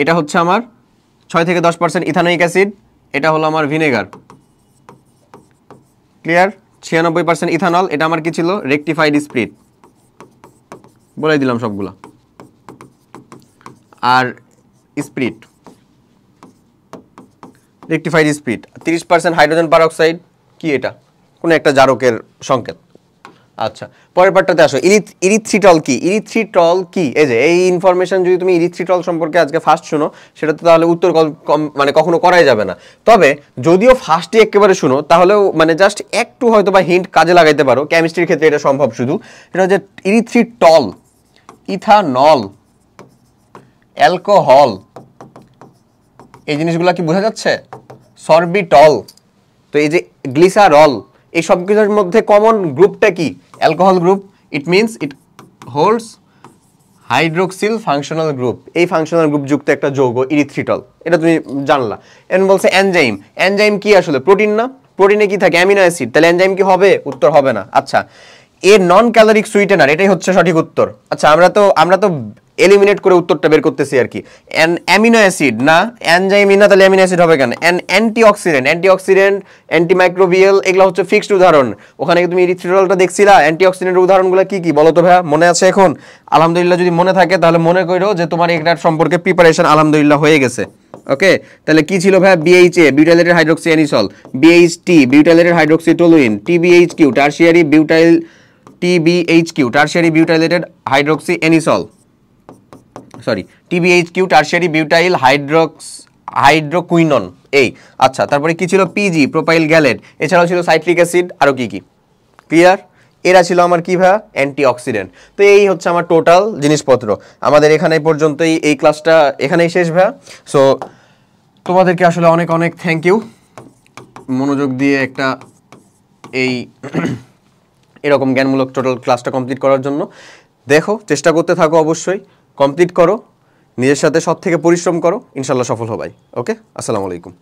এটা হচ্ছে আমার 6 থেকে 10% ইথানোয়িক অ্যাসিড, এটা হলো আমার ভিনেগার, ক্লিয়ার। 96% ইথানল, এটা আমার কি ছিল রেকটিফাইড স্পিরিট, বলে দিলাম সবগুলা। আর spirit rectified spirit 30% hydrogen peroxide, কি এটা কোন একটা জারকের সংকেত। আচ্ছা পরের পার্টটাতে আসো, ইরিথ্রিটল কি, ইরিথ্রিটল কি, এই যে এই ইনফরমেশন যদি তুমি ইরিথ্রিটল সম্পর্কে আজকে ফার্স্ট শুনো সেটা তো তাহলে উত্তর মানে কখনো করাই যাবে না। তবে যদিও ফার্স্টে একেবারে শুনো তাহলেও মানে জাস্ট একটু হয়তো বা হিন্ট কাজে লাগাইতে পারো, কেমিস্ট্রির ক্ষেত্রে এটা সম্ভব শুধু। এটা হচ্ছে ইরিথ্রিটল, ইথানল, অ্যালকোহল, এই জিনিসগুলো কি বোঝা যাচ্ছে, সরবিটল, তো এই যে গ্লিসারল, এই সব কিছুর মধ্যে কমন গ্রুপটা কি, alcohol group, it means it holds hydroxyl functional group, এই ফাংশনাল গ্রুপ যুক্ত একটা যৌগ ইরিথ্রিটল, এটা তুমি জানলা। এখন বলছে এনজাইম, এনজাইম কি আসলে প্রোটিন না, প্রোটিনে কি থাকে অ্যামিনো অ্যাসিড, তাহলে এনজাইম কি হবে, উত্তর হবে না। আচ্ছা এর নন ক্যালোরিক সুইটেনার, এটাই হচ্ছে সঠিক উত্তর। আচ্ছা আমরা তো এলিমিনেট করে উত্তরটা বের করতেছি আর কি, অ্যামিনো অ্যাসিড না, এনজাইম না, তাহলে অ্যামিনো অ্যাসিড হবে কেন, অ্যান্টিঅক্সিডেন্ট, অ্যান্টিঅক্সিডেন্ট, অ্যান্টিমাইক্রোবিয়াল, এগুলো হচ্ছে ফিক্সড উদাহরণ। ওখানে তুমি ইরিথ্রিটলটা দেখছিলা, অ্যান্টিঅক্সিডেন্টের উদাহরণগুলো কি কি বলো তো ভাইয়া, মনে আছে এখন? আলহামদুলিল্লাহ যদি মনে থাকে তাহলে মনে করো যে তোমার এটার সম্পর্কে প্রিপারেশন আলহামদুলিল্লাহ হয়ে গেছে। ওকে তাহলে কি ছিল ভাইয়া, BHA butylated hydroxy anisole, BHT butylated hydroxy toluene, TBHQ tertiary butyl, TBHQ tertiary butylated hydroxy anisole, sorry TBHQ tertiary butyl hydroquinone, এই। আচ্ছা তারপরে কি ছিল, পিজি প্রোপাইল গ্যালেট, এছাড়াও ছিল সাইট্রিক অ্যাসিড, আরও কি কি, ক্লিয়ার। এরা ছিল আমার কি ভাইয়া, অ্যান্টিঅক্সিডেন্ট। তো এই হচ্ছে আমার টোটাল জিনিসপত্র, আমাদের এখানে পর্যন্তই, এই ক্লাসটা এখানেই শেষ ভাইয়া। সো তোমাদেরকে আসলে অনেক অনেক থ্যাংক ইউ মনোযোগ দিয়ে একটা এই এরকম জ্ঞানমূলক টোটাল ক্লাসটা কমপ্লিট করার জন্য। দেখো চেষ্টা করতে থাকো, অবশ্যই কমপ্লিট করো, নিজের সাথে সব থেকে পরিশ্রম করো, ইনশাল্লাহ সফল হবাই। ওকে আসসালামু আলাইকুম।